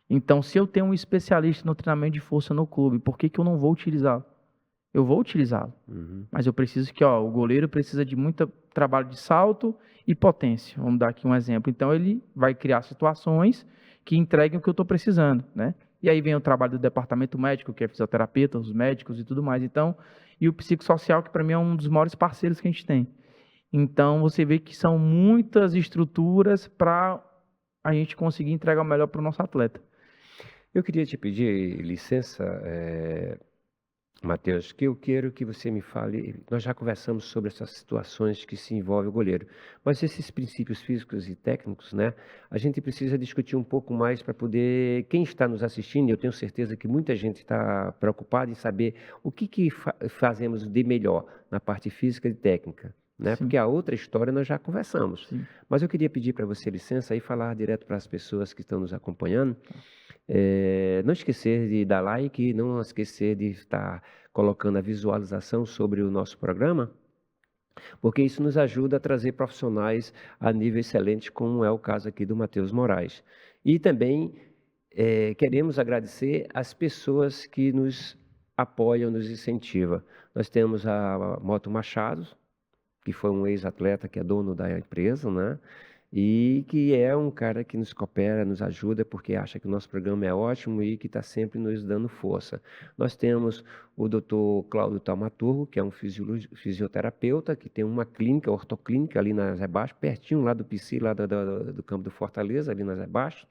Então, se eu tenho um especialista no treinamento de força no clube, por que eu não vou utilizá-lo? Eu vou utilizá-lo,
Uhum.
mas eu preciso o goleiro precisa de muito trabalho de salto e potência. Vamos dar aqui um exemplo. Então, ele vai criar situações que entreguem o que eu estou precisando, né? E aí vem o trabalho do departamento médico, que é fisioterapeuta, os médicos e tudo mais. Então, e o psicossocial, que para mim é um dos maiores parceiros que a gente tem. Então, você vê que são muitas estruturas para a gente conseguir entregar o melhor para o nosso atleta.
Eu queria te pedir licença, Matheus, que eu quero que você me fale. Nós já conversamos sobre essas situações que se envolve o goleiro, mas esses princípios físicos e técnicos, né? A gente precisa discutir um pouco mais para poder. Quem está nos assistindo, eu tenho certeza que muita gente está preocupada em saber o que fazemos de melhor na parte física e técnica, né?
Sim,
Porque a outra história nós já conversamos.
sim.
Mas eu queria pedir para você licença e falar direto para as pessoas que estão nos acompanhando. Não esquecer de dar like, não esquecer de estar colocando a visualização sobre o nosso programa, porque isso nos ajuda a trazer profissionais a nível excelente, como é o caso aqui do Matheus Moraes. E também queremos agradecer as pessoas que nos apoiam, nos incentivam. Nós temos a Moto Machado, que foi um ex-atleta que é dono da empresa, né? E que é um cara que nos coopera, nos ajuda, porque acha que o nosso programa é ótimo e que está sempre nos dando força. Nós temos o Dr. Cláudio Taumaturgo, que é um fisioterapeuta, que tem uma clínica, ortoclínica ali na Zé Baixo, pertinho lá do PC, lá do campo do Fortaleza, ali na Zé Baixo,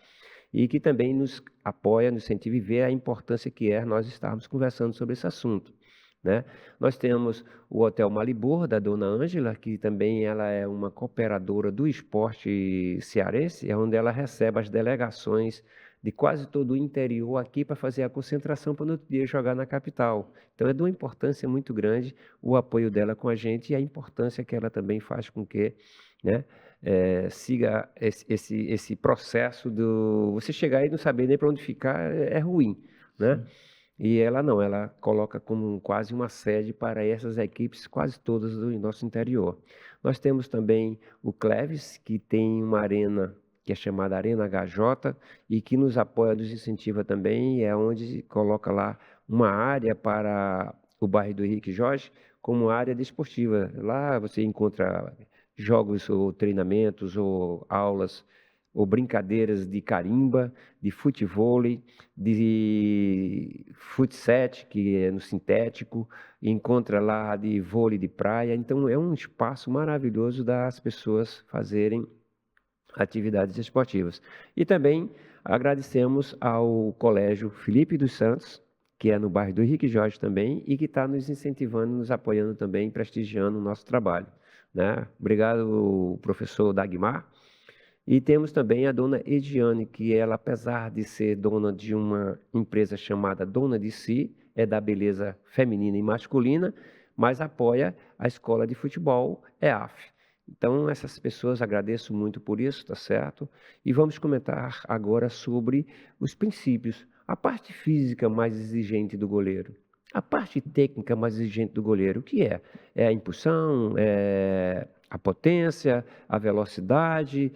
e que também nos apoia, nos incentiva e vê a importância que é nós estarmos conversando sobre esse assunto, né? Nós temos o Hotel Malibor, da dona Ângela, que também ela é uma cooperadora do esporte cearense, é onde ela recebe as delegações de quase todo o interior aqui para fazer a concentração para no outro dia jogar na capital. Então é de uma importância muito grande o apoio dela com a gente e a importância que ela também faz com que, né, siga esse processo do você chegar e não saber nem para onde ficar é ruim, né?
Sim.
E ela não, ela coloca como quase uma sede para essas equipes, quase todas do nosso interior. Nós temos também o Cleves, que tem uma arena que é chamada Arena HJ, e que nos apoia, nos incentiva também, é onde coloca lá uma área para o bairro do Henrique Jorge como área desportiva. Lá você encontra jogos ou treinamentos ou aulas ou brincadeiras de carimba, de futevôlei, de futset, que é no sintético, encontra lá de vôlei de praia. Então é um espaço maravilhoso das pessoas fazerem atividades esportivas. E também agradecemos ao Colégio Felipe dos Santos, que é no bairro do Henrique Jorge também, e que está nos incentivando, nos apoiando também, prestigiando o nosso trabalho, né? Obrigado, professor Dagmar. E temos também a dona Ediane, que ela, apesar de ser dona de uma empresa chamada Dona de Si, é da beleza feminina e masculina, mas apoia a escola de futebol EAF. Então, essas pessoas, agradeço muito por isso, tá certo? E vamos comentar agora sobre os princípios, a parte física mais exigente do goleiro, a parte técnica mais exigente do goleiro, o que é? É a impulsão, é a potência, a velocidade,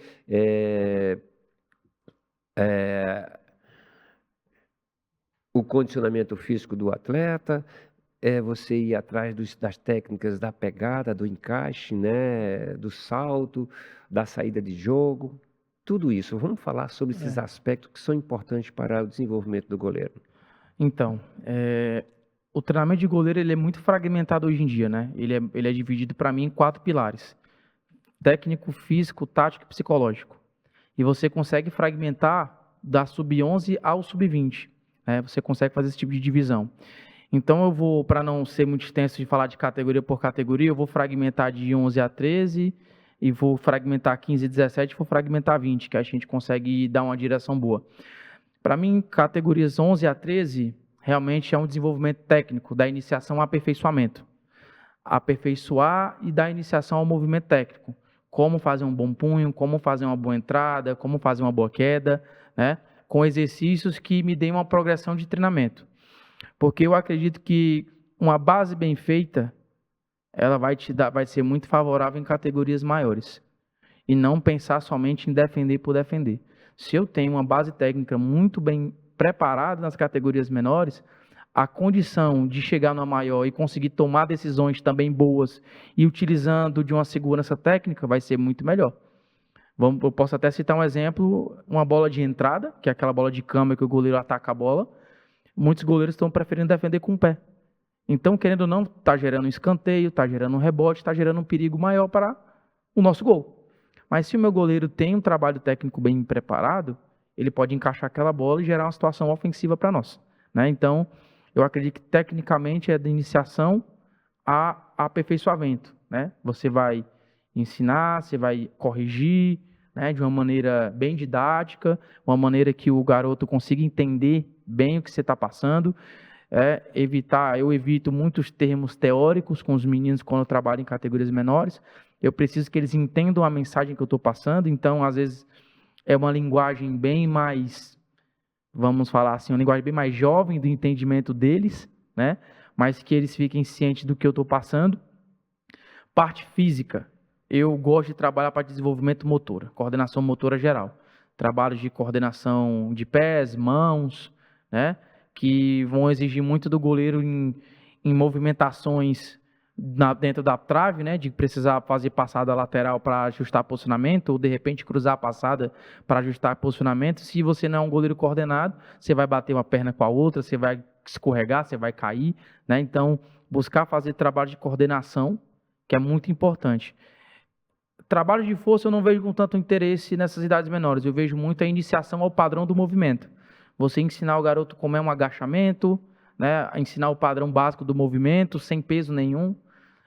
o condicionamento físico do atleta, é você ir atrás das técnicas da pegada, do encaixe, né, do salto, da saída de jogo, tudo isso. Vamos falar sobre esses aspectos que são importantes para o desenvolvimento do goleiro.
Então, o treinamento de goleiro ele é muito fragmentado hoje em dia, né? Ele é dividido, para mim, em 4 pilares: técnico, físico, tático e psicológico. E você consegue fragmentar da sub-11 ao sub-20, né? Você consegue fazer esse tipo de divisão. Então, eu vou, para não ser muito extenso de falar de categoria por categoria, eu vou fragmentar de 11 a 13, e vou fragmentar 15 e 17, e vou fragmentar 20, que a gente consegue dar uma direção boa. Para mim, categorias 11 a 13, realmente é um desenvolvimento técnico, da iniciação ao aperfeiçoamento. Aperfeiçoar e dar iniciação ao movimento técnico. Como fazer um bom punho, como fazer uma boa entrada, como fazer uma boa queda, né? Com exercícios que me deem uma progressão de treinamento. Porque eu acredito que uma base bem feita, ela vai ser muito favorável em categorias maiores. E não pensar somente em defender por defender. Se eu tenho uma base técnica muito bem preparada nas categorias menores, a condição de chegar numa maior e conseguir tomar decisões também boas e utilizando de uma segurança técnica vai ser muito melhor. Eu posso até citar um exemplo, uma bola de entrada, que é aquela bola de câmbio que o goleiro ataca a bola. Muitos goleiros estão preferindo defender com o pé. Então, querendo ou não, está gerando um escanteio, está gerando um rebote, está gerando um perigo maior para o nosso gol. Mas se o meu goleiro tem um trabalho técnico bem preparado, ele pode encaixar aquela bola e gerar uma situação ofensiva para nós, né? Então, eu acredito que tecnicamente é de iniciação a aperfeiçoamento, né? Você vai ensinar, você vai corrigir, né, de uma maneira bem didática, uma maneira que o garoto consiga entender bem o que você está passando. Eu evito muitos termos teóricos com os meninos quando eu trabalho em categorias menores. Eu preciso que eles entendam a mensagem que eu estou passando, então, às vezes, é uma linguagem bem mais, vamos falar assim, uma linguagem bem mais jovem do entendimento deles, né? Mas que eles fiquem cientes do que eu estou passando. Parte física, eu gosto de trabalhar para desenvolvimento motor, coordenação motora geral. Trabalhos de coordenação de pés, mãos, né? Que vão exigir muito do goleiro em movimentações dentro da trave, né, de precisar fazer passada lateral para ajustar posicionamento, ou de repente cruzar a passada para ajustar posicionamento. Se você não é um goleiro coordenado, você vai bater uma perna com a outra, você vai escorregar, você vai cair, né? Então, buscar fazer trabalho de coordenação, que é muito importante. Trabalho de força eu não vejo com tanto interesse nessas idades menores, eu vejo muito a iniciação ao padrão do movimento. Você ensinar o garoto como é um agachamento, né, ensinar o padrão básico do movimento, sem peso nenhum,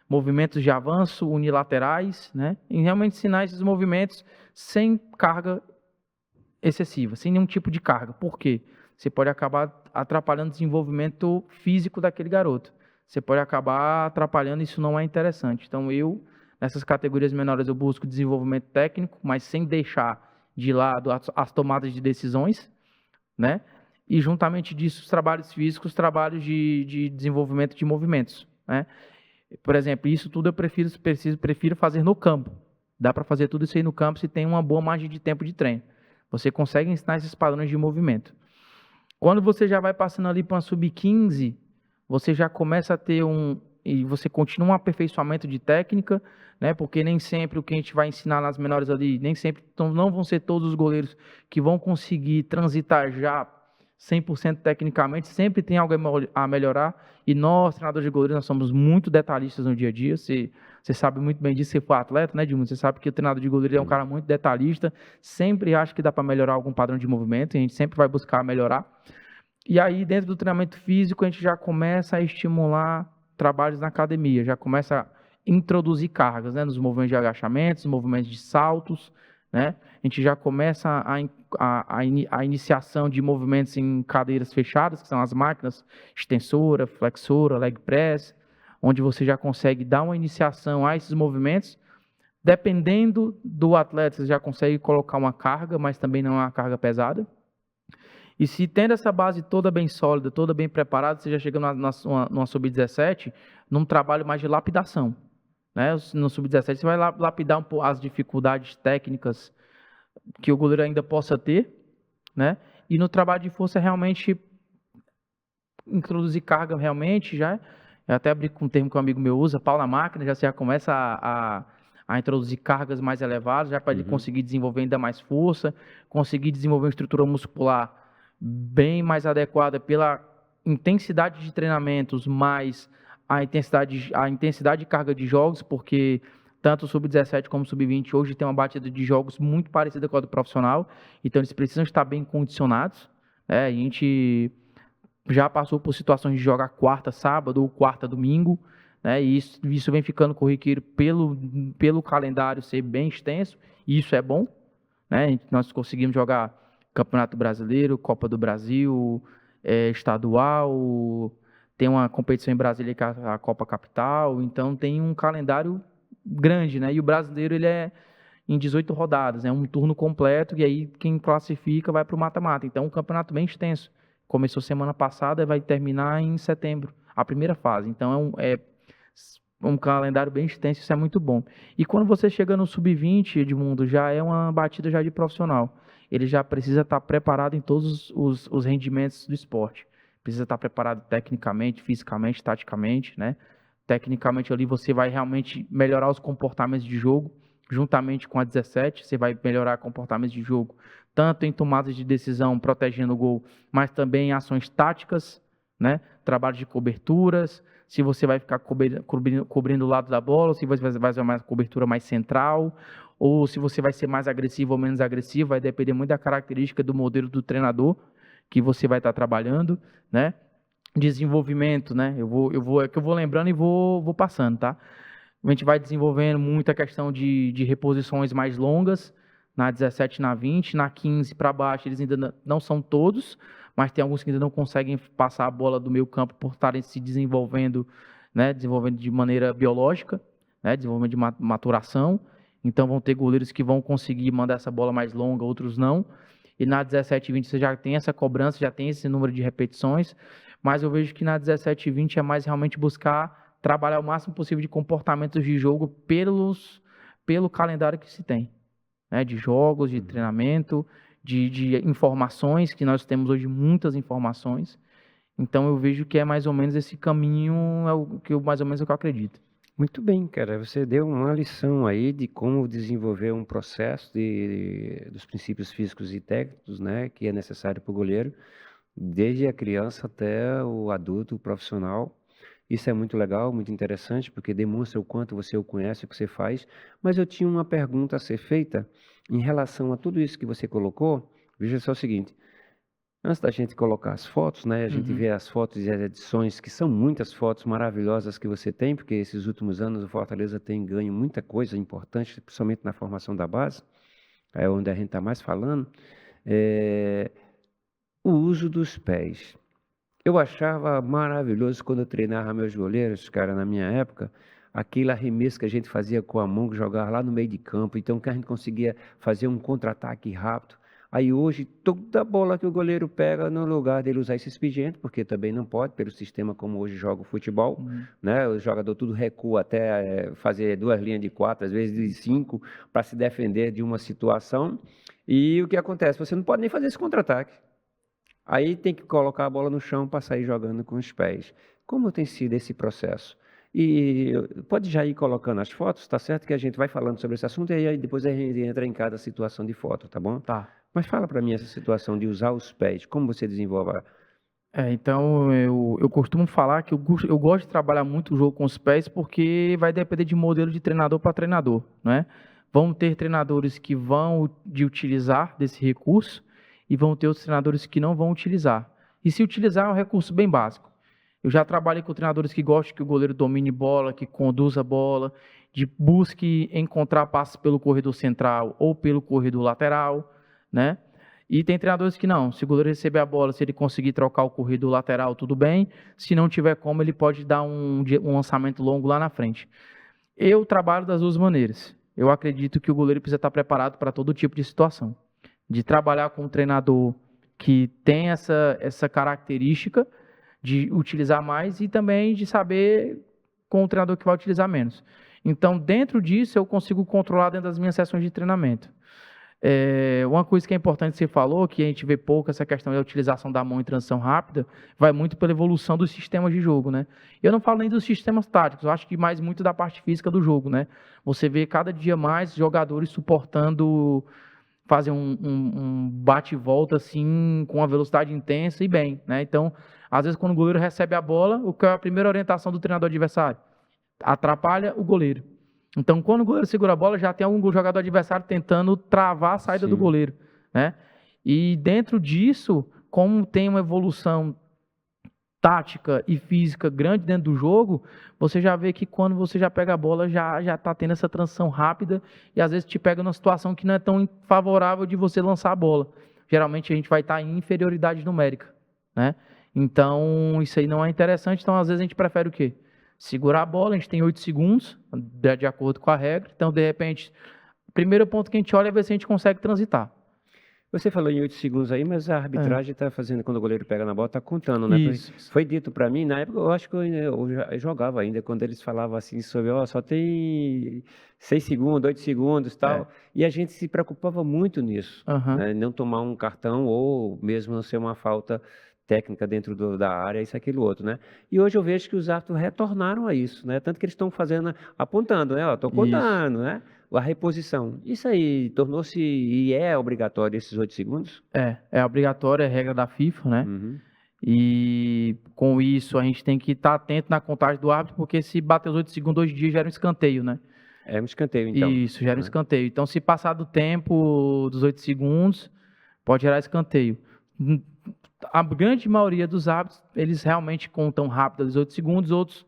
movimentos de avanço unilaterais, né, e realmente ensinar esses movimentos sem carga excessiva, sem nenhum tipo de carga. Por quê? Você pode acabar atrapalhando o desenvolvimento físico daquele garoto. Você pode acabar atrapalhando, isso não é interessante. Então, nessas categorias menores, eu busco desenvolvimento técnico, mas sem deixar de lado as tomadas de decisões, né? E juntamente disso, os trabalhos físicos, trabalhos de desenvolvimento de movimentos, né? Por exemplo, isso tudo eu prefiro fazer no campo, Dá para fazer tudo isso aí no campo se tem uma boa margem de tempo de treino. Você consegue ensinar esses padrões de movimento. Quando você já vai passando ali para uma sub-15, você já começa a ter e você continua um aperfeiçoamento de técnica, né? Porque nem sempre o que a gente vai ensinar nas menores ali, nem sempre, então não vão ser todos os goleiros que vão conseguir transitar já 100% tecnicamente, sempre tem algo a melhorar, e nós, treinadores de goleiros, nós somos muito detalhistas no dia a dia, você sabe muito bem disso, você foi atleta, né, Edmundo? Você sabe que o treinador de goleiro é um cara muito detalhista, sempre acha que dá para melhorar algum padrão de movimento, e a gente sempre vai buscar melhorar. E aí, dentro do treinamento físico, a gente já começa a estimular trabalhos na academia, já começa a introduzir cargas, né, nos movimentos de agachamentos, nos movimentos de saltos, né? A gente já começa a iniciação de movimentos em cadeiras fechadas, que são as máquinas extensora, flexora, leg press, onde você já consegue dar uma iniciação a esses movimentos. Dependendo do atleta, você já consegue colocar uma carga, mas também não é uma carga pesada. E se tendo essa base toda bem sólida, toda bem preparada, você já chega numa sub-17, num trabalho mais de lapidação. Né? No sub-17 você vai lapidar um pouco as dificuldades técnicas que o goleiro ainda possa ter, né? E no trabalho de força realmente introduzir carga realmente, eu até abri com um termo que um amigo meu usa, pau na máquina, já você já começa a introduzir cargas mais elevadas, já para ele conseguir desenvolver ainda mais força, conseguir desenvolver uma estrutura muscular bem mais adequada pela intensidade de treinamentos, mais a intensidade de carga de jogos, porque tanto o sub-17 como o sub-20 hoje tem uma batida de jogos muito parecida com a do profissional, então eles precisam estar bem condicionados, né? A gente já passou por situações de jogar quarta sábado ou quarta domingo, né? E isso vem ficando corriqueiro pelo calendário ser bem extenso, e isso é bom, né? Nós conseguimos jogar Campeonato Brasileiro, Copa do Brasil, estadual, tem uma competição em Brasília que é a Copa Capital, então tem um calendário grande, né? E o brasileiro ele é em 18 rodadas, é um turno completo, e aí quem classifica vai para o mata-mata. Então, um campeonato bem extenso. Começou semana passada e vai terminar em setembro, a primeira fase. Então, é um calendário bem extenso, isso é muito bom. E quando você chega no sub-20, Edmundo, já é uma batida já de profissional. Ele já precisa estar preparado em todos os rendimentos do esporte. Precisa estar preparado tecnicamente, fisicamente, taticamente, né? Tecnicamente ali você vai realmente melhorar os comportamentos de jogo, juntamente com a 17, você vai melhorar comportamentos de jogo, tanto em tomadas de decisão, protegendo o gol, mas também em ações táticas, né? Trabalho de coberturas, se você vai ficar cobrindo o lado da bola, ou se você vai fazer uma cobertura mais central, ou se você vai ser mais agressivo ou menos agressivo, vai depender muito da característica do modelo do treinador que você vai estar trabalhando, né? Desenvolvimento, né? Eu vou lembrando e vou passando, tá? A gente vai desenvolvendo muita questão de reposições mais longas, na 17 e na 20, na 15 para baixo eles ainda não são todos, mas tem alguns que ainda não conseguem passar a bola do meio campo por estarem se desenvolvendo, né? Desenvolvendo de maneira biológica, né? Desenvolvimento de maturação, então vão ter goleiros que vão conseguir mandar essa bola mais longa, outros não, e na 17 e 20 você já tem essa cobrança, já tem esse número de repetições, mas eu vejo que na 17 e 20 é mais realmente buscar trabalhar o máximo possível de comportamentos de jogo pelo calendário que se tem, né? De jogos, de treinamento, de informações, que nós temos hoje muitas informações. Então eu vejo que é mais ou menos esse caminho, mais ou menos é o que eu acredito.
Muito bem, cara. Você deu uma lição aí de como desenvolver um processo dos princípios físicos e técnicos, né, que é necessário para o goleiro, desde a criança até o adulto, o profissional. Isso é muito legal, muito interessante, porque demonstra o quanto você o conhece, o que você faz. Mas eu tinha uma pergunta a ser feita em relação a tudo isso que você colocou. Veja só o seguinte. Antes da gente colocar as fotos, né? A gente vê as fotos e as edições, que são muitas fotos maravilhosas que você tem, porque esses últimos anos o Fortaleza tem ganho muita coisa importante, principalmente na formação da base, é onde a gente está mais falando. O uso dos pés. Eu achava maravilhoso quando eu treinava meus goleiros, cara, na minha época, aquele arremesso que a gente fazia com a mão, que jogava lá no meio de campo, então que a gente conseguia fazer um contra-ataque rápido. Aí hoje, toda bola que o goleiro pega, no lugar dele usar esse expediente, porque também não pode, pelo sistema como hoje joga o futebol, né? O jogador tudo recua até fazer 2 linhas de 4, às vezes de 5, para se defender de uma situação. E o que acontece? Você não pode nem fazer esse contra-ataque. Aí tem que colocar a bola no chão para sair jogando com os pés. Como tem sido esse processo? E pode já ir colocando as fotos, tá certo? Que a gente vai falando sobre esse assunto e aí depois a gente entra em cada situação de foto, tá bom?
Tá.
Mas fala para mim essa situação de usar os pés, como você desenvolve?
Então eu costumo falar que eu gosto de trabalhar muito o jogo com os pés porque vai depender de modelo de treinador para treinador, né? Vão ter treinadores que vão de utilizar desse recurso e vão ter outros treinadores que não vão utilizar. E se utilizar é um recurso bem básico. Eu já trabalhei com treinadores que gostam que o goleiro domine bola, que conduza a bola, de busque encontrar passes pelo corredor central ou pelo corredor lateral, né? E tem treinadores que não, se o goleiro receber a bola, se ele conseguir trocar o corredor lateral, tudo bem. Se não tiver como, ele pode dar um lançamento longo lá na frente. Eu trabalho das duas maneiras. Eu acredito que o goleiro precisa estar preparado para todo tipo de situação. De trabalhar com um treinador que tem essa característica de utilizar mais e também de saber com o treinador que vai utilizar menos. Então, dentro disso, eu consigo controlar dentro das minhas sessões de treinamento. Uma coisa que é importante que você falou, que a gente vê pouco essa questão da utilização da mão em transição rápida, vai muito pela evolução dos sistemas de jogo, né? Eu não falo nem dos sistemas táticos, eu acho que mais muito da parte física do jogo, né? Você vê cada dia mais jogadores suportando fazer um bate e volta assim, com uma velocidade intensa e bem, né? Então, às vezes quando o goleiro recebe a bola, o que é a primeira orientação do treinador adversário? Atrapalha o goleiro. Então, quando o goleiro segura a bola, já tem algum jogador adversário tentando travar a saída do goleiro, né? E dentro disso, como tem uma evolução tática e física grande dentro do jogo, você já vê que quando você já pega a bola, já está tendo essa transição rápida e às vezes te pega numa situação que não é tão favorável de você lançar a bola. Geralmente a gente vai estar em inferioridade numérica, né? Então, isso aí não é interessante, então às vezes a gente prefere o quê? Segurar a bola, a gente tem 8 segundos, de acordo com a regra. Então, de repente, o primeiro ponto que a gente olha é ver se a gente consegue transitar.
Você falou em 8 segundos aí, mas a arbitragem está fazendo, quando o goleiro pega na bola, está contando, né?
Isso.
Foi dito para mim, na época, eu acho que eu jogava ainda, quando eles falavam assim sobre, só tem 6 segundos, 8 segundos e tal. E a gente se preocupava muito nisso, né? Não tomar um cartão ou mesmo não ser uma falta técnica dentro da área, isso, aquilo, outro, né? E hoje eu vejo que os árbitros retornaram a isso, né? Tanto que eles estão fazendo, apontando, né? Estou contando, né? A reposição. Isso aí tornou-se e é obrigatório esses 8 segundos?
É obrigatório, é regra da FIFA, né? E com isso a gente tem que estar atento na contagem do árbitro, porque se bater os 8 segundos hoje em dia gera um escanteio, né?
É um escanteio, então.
Isso, gera um escanteio. Então, se passar do tempo dos 8 segundos, pode gerar escanteio. A grande maioria dos árbitros, eles realmente contam rápido os 8 segundos, outros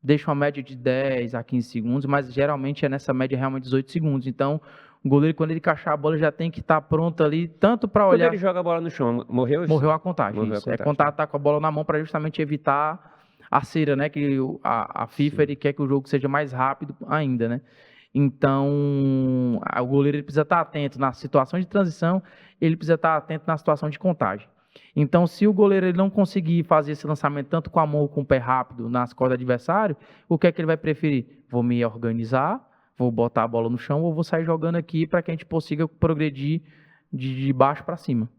deixam a média de 10 a 15 segundos, mas geralmente é nessa média realmente 18 segundos. Então, o goleiro, quando ele encaixar a bola, já tem que estar pronto ali, tanto para olhar...
Quando ele joga a bola no chão, morreu?
Morreu a contagem,
morreu
isso.
A contagem.
É quando tá com a bola na mão para justamente evitar a cera, né? Que a FIFA ele quer que o jogo seja mais rápido ainda, né? Então, o goleiro ele precisa estar atento na situação de transição, ele precisa estar atento na situação de contagem. Então, se o goleiro ele não conseguir fazer esse lançamento tanto com a mão ou com o pé rápido nas costas do adversário, o que é que ele vai preferir? Vou me organizar, vou botar a bola no chão ou vou sair jogando aqui para que a gente consiga progredir de baixo para cima.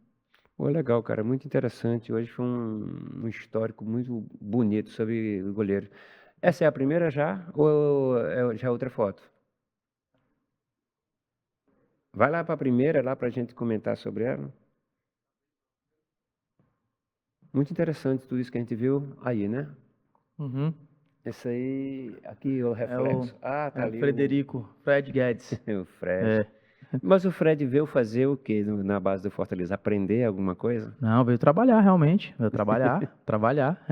Legal, cara, muito interessante. Hoje foi um histórico muito bonito sobre o goleiro. Essa é a primeira já ou já é outra foto? Vai lá para a primeira, lá para a gente comentar sobre ela. Muito interessante tudo isso que a gente viu aí, né? Esse aí, aqui o reflexo.
Tá ali.
Frederico,
Fred Guedes.
O Fred. Mas o Fred veio fazer o quê na base do Fortaleza? Aprender alguma coisa?
Não, veio trabalhar realmente. Veio trabalhar.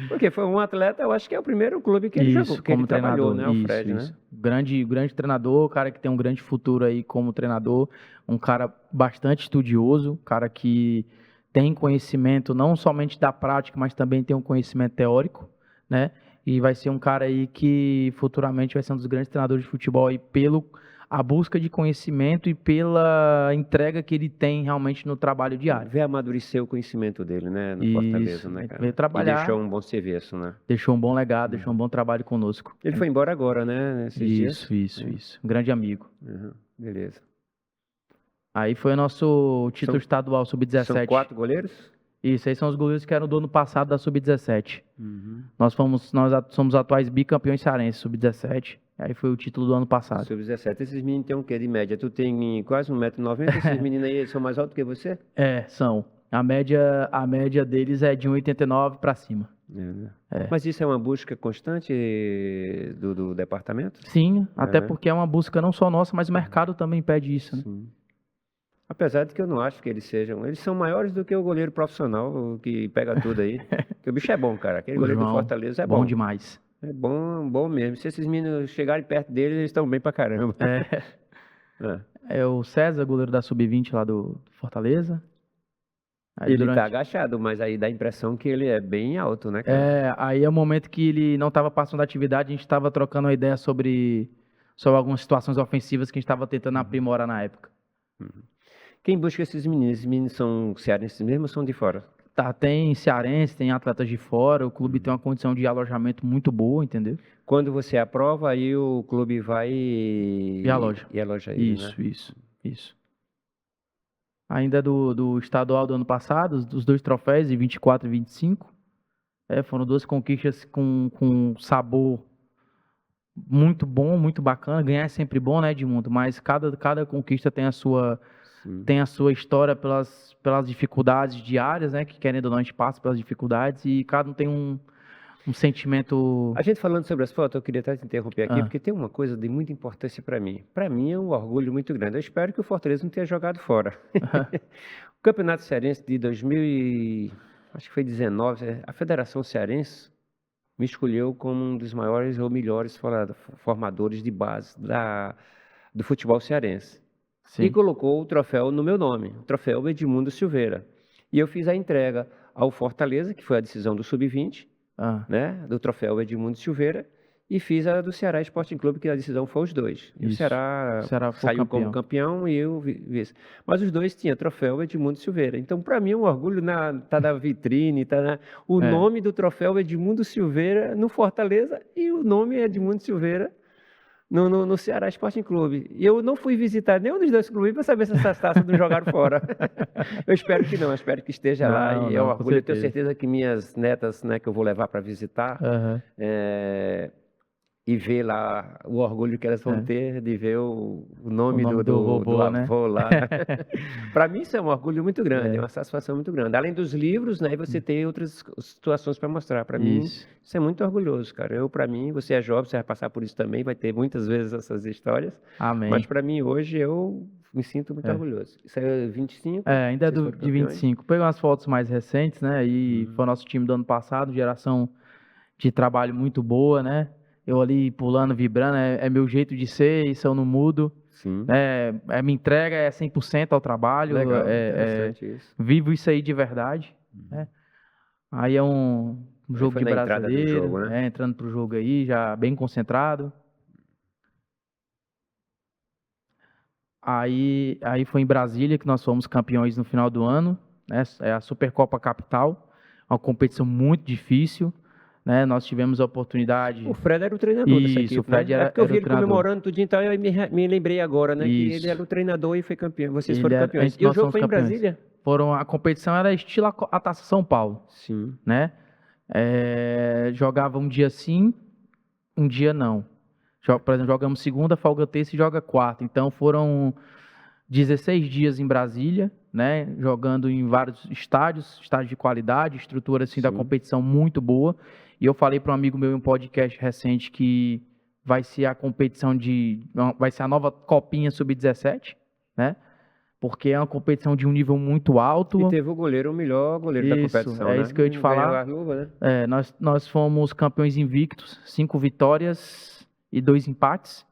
Porque foi um atleta, eu acho que é o primeiro clube que ele jogou, porque ele trabalhou, né? O Fred, né?
Grande treinador, cara que tem um grande futuro aí como treinador, um cara bastante estudioso, cara que tem conhecimento não somente da prática, mas também tem um conhecimento teórico, né? E vai ser um cara aí que futuramente vai ser um dos grandes treinadores de futebol aí pelo a busca de conhecimento e pela entrega que ele tem realmente no trabalho diário.
Vê amadurecer o conhecimento dele, né, no Fortaleza, né, cara?
Veio trabalhar.
E deixou um bom serviço, né?
Deixou um bom legado, deixou um bom trabalho conosco.
Ele foi embora agora, né, nesses dias?
Isso. Um grande amigo.
Beleza.
Aí foi o nosso título estadual Sub-17.
São 4 goleiros?
Isso, aí são os goleiros que eram do ano passado da Sub-17. Nós somos atuais bicampeões cearenses, Sub-17. Aí foi o título do ano passado.
Sub-17. Esses meninos têm o quê de média? Tu tem quase 1,90 m, esses meninos aí são mais altos que você?
São. A média deles é de 1,89 para cima.
Mas isso é uma busca constante do departamento?
Sim, até porque é uma busca não só nossa, mas o mercado também pede isso, né?
Sim. Apesar de que eu não acho que eles são maiores do que o goleiro profissional que pega tudo aí. Porque o bicho é bom, cara. Aquele goleiro do Fortaleza é bom.
Bom demais.
É bom mesmo. Se esses meninos chegarem perto dele, eles estão bem pra caramba.
É o César, goleiro da Sub-20 lá do Fortaleza. Aí
ele tá agachado, mas aí dá a impressão que ele é bem alto, né, cara?
Aí é o momento que ele não estava passando da atividade, a gente estava trocando uma ideia sobre algumas situações ofensivas que a gente estava tentando aprimorar na época.
Quem busca esses meninos? Esses meninos são cearenses mesmo ou são de fora?
Tem cearense, tem atletas de fora, o clube tem uma condição de alojamento muito boa, entendeu?
Quando você aprova, aí o clube vai e
aloja.
E aloja ele,
Isso. Ainda do estadual do ano passado, os 2 troféus, de 24 e 25, foram 2 conquistas com sabor muito bom, muito bacana. Ganhar é sempre bom, né, Edmundo? Mas cada conquista tem a sua história pelas dificuldades diárias, né? Que querendo ou não, a gente passa pelas dificuldades e cada um tem um sentimento...
A gente falando sobre as fotos, eu queria até te interromper aqui, porque tem uma coisa de muita importância para mim. Para mim é um orgulho muito grande. Eu espero que o Fortaleza não tenha jogado fora. O Campeonato Cearense de 2019, a Federação Cearense me escolheu como um dos maiores ou melhores formadores de base do futebol cearense.
Sim.
E colocou o troféu no meu nome, o troféu Edmundo Silveira. E eu fiz a entrega ao Fortaleza, que foi a decisão do Sub-20, né, do troféu Edmundo Silveira, e fiz a do Ceará Sporting Clube, que a decisão foi os dois. E o Ceará saiu como campeão e eu vice. Mas os dois tinham troféu Edmundo Silveira. Então, para mim, é um orgulho tá na vitrine, o nome do troféu Edmundo Silveira no Fortaleza e o nome Edmundo Silveira no Ceará Sporting Clube. E eu não fui visitar nenhum dos 2 clubes para saber se essas taças não jogaram fora. Eu espero que não, eu espero que esteja lá. E é um orgulho, eu tenho certeza que minhas netas, né, que eu vou levar para visitar, e ver lá o orgulho que elas vão ter de ver o nome do avô, né? Lá. Para mim isso é um orgulho muito grande, é uma satisfação muito grande. Além dos livros, né, você tem outras situações para mostrar. Para mim isso é muito orgulhoso, cara. Para mim, você é jovem, você vai passar por isso também, vai ter muitas vezes essas histórias.
Amém.
Mas para mim hoje eu me sinto muito orgulhoso. Isso é 25?
Ainda é de 25. Peguei umas fotos mais recentes, né? E foi o nosso time do ano passado, geração de trabalho muito boa, né? Eu ali pulando, vibrando, é meu jeito de ser, isso eu não mudo.
Sim.
Minha entrega é 100% ao trabalho.
Legal, interessante isso.
Vivo isso aí de verdade. Né? Aí é um jogo de brasileiro,
jogo, né?
Entrando pro jogo aí, já bem concentrado. Aí foi em Brasília que nós fomos campeões no final do ano. Né? É a Supercopa Capital, uma competição muito difícil. Né, nós tivemos a oportunidade...
O Fred era o treinador dessa equipe,
o Fred era,
porque eu vi ele
treinador.
comemorando tudo, então eu me lembrei agora, né, que ele era o treinador e foi campeão. Vocês foram campeões. E o jogo foi em Brasília?
A competição era estilo a Taça São Paulo.
Sim.
Né? Jogava um dia sim, um dia não. Por exemplo, jogamos segunda, folga terça e joga quarta. Então foram 16 dias em Brasília, né, jogando em vários estádios de qualidade, estrutura assim, da competição muito boa. E eu falei para um amigo meu em um podcast recente que vai ser a competição vai ser a nova Copinha Sub-17, né? Porque é uma competição de um nível muito alto.
E teve o melhor goleiro da competição, né?
Isso que eu ia te falar.
Luva, né?
Nós fomos campeões invictos, 5 vitórias e 2 empates.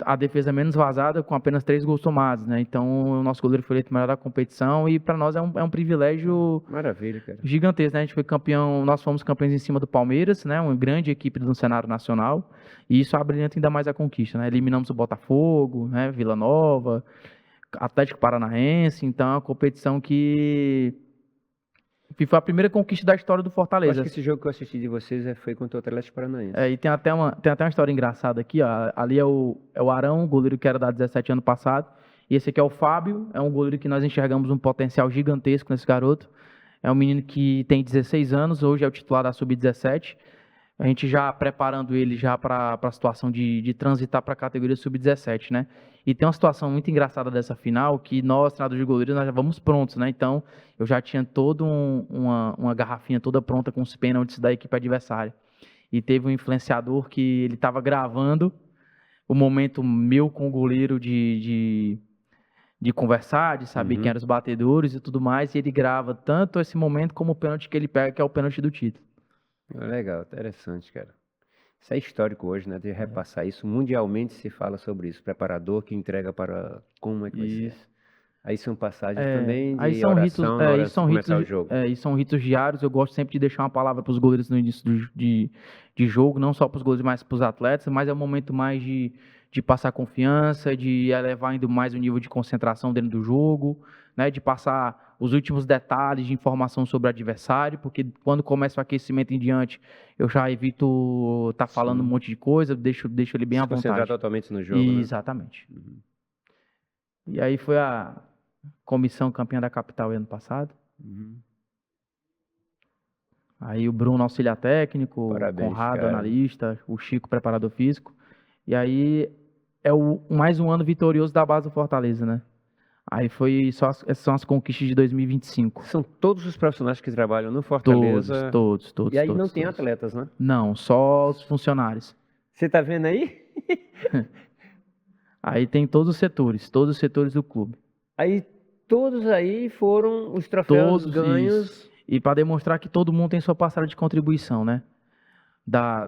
a defesa menos vazada com apenas 3 gols tomados, né? Então, o nosso goleiro foi eleito melhor da competição e para nós é um privilégio
Maravilha, cara.
gigantesco, né? A gente foi campeão, nós fomos campeões em cima do Palmeiras, né? Uma grande equipe do cenário nacional e isso abrilhanta ainda mais a conquista, né? Eliminamos o Botafogo, né? Vila Nova, Atlético Paranaense, então é uma competição que foi a primeira conquista da história do
Eu
Fortaleza.
acho que esse jogo que eu assisti de vocês foi contra o Atlético Paranaense.
E tem até uma história engraçada aqui, ó. Ali é o Arão, goleiro que era da 17 ano passado. E esse aqui é o Fábio, é um goleiro que nós enxergamos um potencial gigantesco nesse garoto. É um menino que tem 16 anos, hoje é o titular da Sub-17. A gente já preparando ele já para a situação de transitar para a categoria Sub-17, né? E tem uma situação muito engraçada dessa final, que nós, treinadores de goleiro, nós já vamos prontos, né? Então, eu já tinha toda uma garrafinha toda pronta com os pênaltis da equipe adversária. E teve um influenciador que ele estava gravando o momento meu com o goleiro de conversar, de saber quem eram os batedores e tudo mais, e ele grava tanto esse momento como o pênalti que ele pega, que é o pênalti do título.
Legal, interessante, cara. Isso é histórico hoje, né? De repassar isso. Mundialmente se fala sobre isso. Preparador que entrega para... Como é que vai ser? Aí são passagens também
Aí
de
são
oração na hora de começar o jogo.
E são ritos diários. Eu gosto sempre de deixar uma palavra para os goleiros no início de jogo, não só para os goleiros, mas para os atletas, mas é um momento mais de passar confiança, de elevar ainda mais o nível de concentração dentro do jogo, né? De passar os últimos detalhes de informação sobre o adversário, porque quando começa o aquecimento em diante, eu já evito estar falando um monte de coisa, deixo ele bem à vontade. Se
concentrar totalmente no jogo, né?
Exatamente. E aí foi a comissão campeã da capital ano passado. Aí o Bruno, auxiliar técnico,
Parabéns,
Conrado,
cara.
analista, o Chico, preparador físico. E aí é mais um ano vitorioso da base do Fortaleza, né? Aí essas são as conquistas de 2025.
São todos os profissionais que trabalham no Fortaleza.
Todos.
E aí não tem atletas, né?
Não, só os funcionários.
Você tá vendo aí?
Aí tem todos os setores do clube.
Aí todos aí foram os troféus ganhos.
Isso. E para demonstrar que todo mundo tem sua parcela de contribuição, né?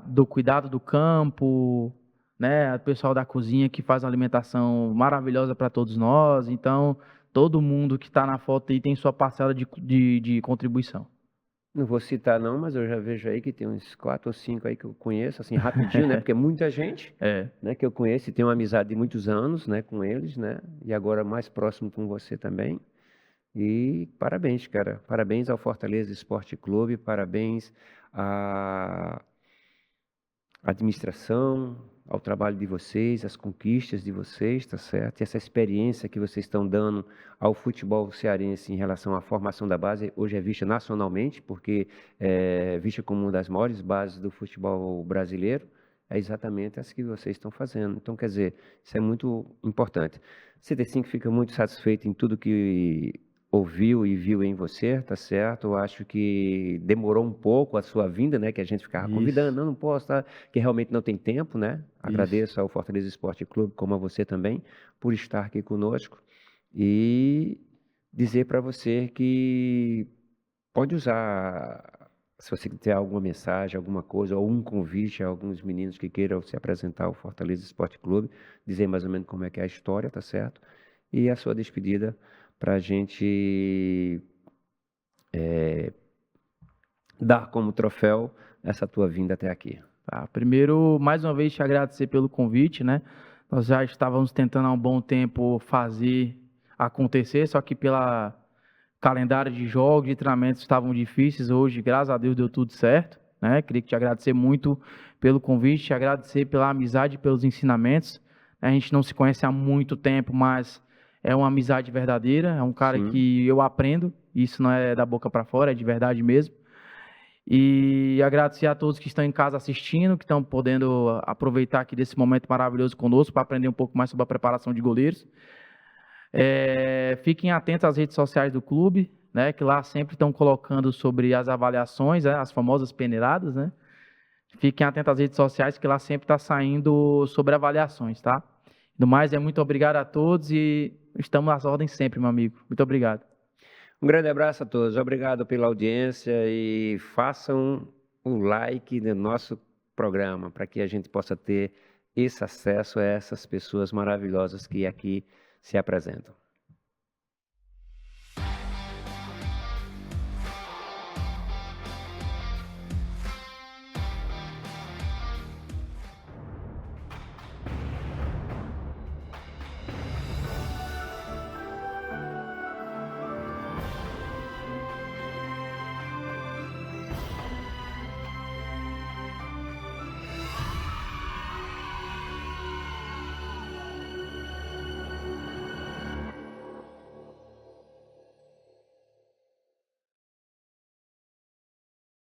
Do cuidado do campo, né? O pessoal da cozinha que faz uma alimentação maravilhosa para todos nós. Então, todo mundo que está na foto aí tem sua parcela de contribuição.
Não vou citar não, mas eu já vejo aí que tem uns 4 ou 5 aí que eu conheço, assim, rapidinho, né? Porque é muita gente, né? Que eu conheço e tenho uma amizade de muitos anos, né? Com eles, né? E agora mais próximo com você também. E parabéns, cara. Parabéns ao Fortaleza Esporte Clube, parabéns à administração, ao trabalho de vocês, às conquistas de vocês, tá certo? E essa experiência que vocês estão dando ao futebol cearense em relação à formação da base, hoje é vista nacionalmente, porque é vista como uma das maiores bases do futebol brasileiro, é exatamente essa que vocês estão fazendo. Então, quer dizer, isso é muito importante. CT5 fica muito satisfeito em tudo que ouviu e viu em você, tá certo? Eu acho que demorou um pouco a sua vinda, né? Que a gente ficava convidando, não posso, tá? Que realmente não tem tempo, né? Agradeço ao Fortaleza Esporte Clube, como a você também, por estar aqui conosco e dizer para você que pode usar, se você tiver alguma mensagem, alguma coisa, ou um convite a alguns meninos que queiram se apresentar ao Fortaleza Esporte Clube, dizer mais ou menos como é que é a história, tá certo? E a sua despedida para a gente dar como troféu essa tua vinda até aqui.
Tá, primeiro, mais uma vez, te agradecer pelo convite, né? Nós já estávamos tentando há um bom tempo fazer acontecer, só que pela calendário de jogos, de treinamentos estavam difíceis. Hoje, graças a Deus, deu tudo certo, né? Queria te agradecer muito pelo convite, te agradecer pela amizade, pelos ensinamentos. A gente não se conhece há muito tempo, mas é uma amizade verdadeira, é um cara que eu aprendo, isso não é da boca para fora, é de verdade mesmo. E agradecer a todos que estão em casa assistindo, que estão podendo aproveitar aqui desse momento maravilhoso conosco para aprender um pouco mais sobre a preparação de goleiros. Fiquem atentos às redes sociais do clube, né, que lá sempre estão colocando sobre as avaliações, as famosas peneiradas, né? Fiquem atentos às redes sociais, que lá sempre está saindo sobre avaliações, tá? No mais, muito obrigado a todos e estamos às ordens sempre, meu amigo. Muito obrigado.
Um grande abraço a todos. Obrigado pela audiência e façam o like no nosso programa para que a gente possa ter esse acesso a essas pessoas maravilhosas que aqui se apresentam.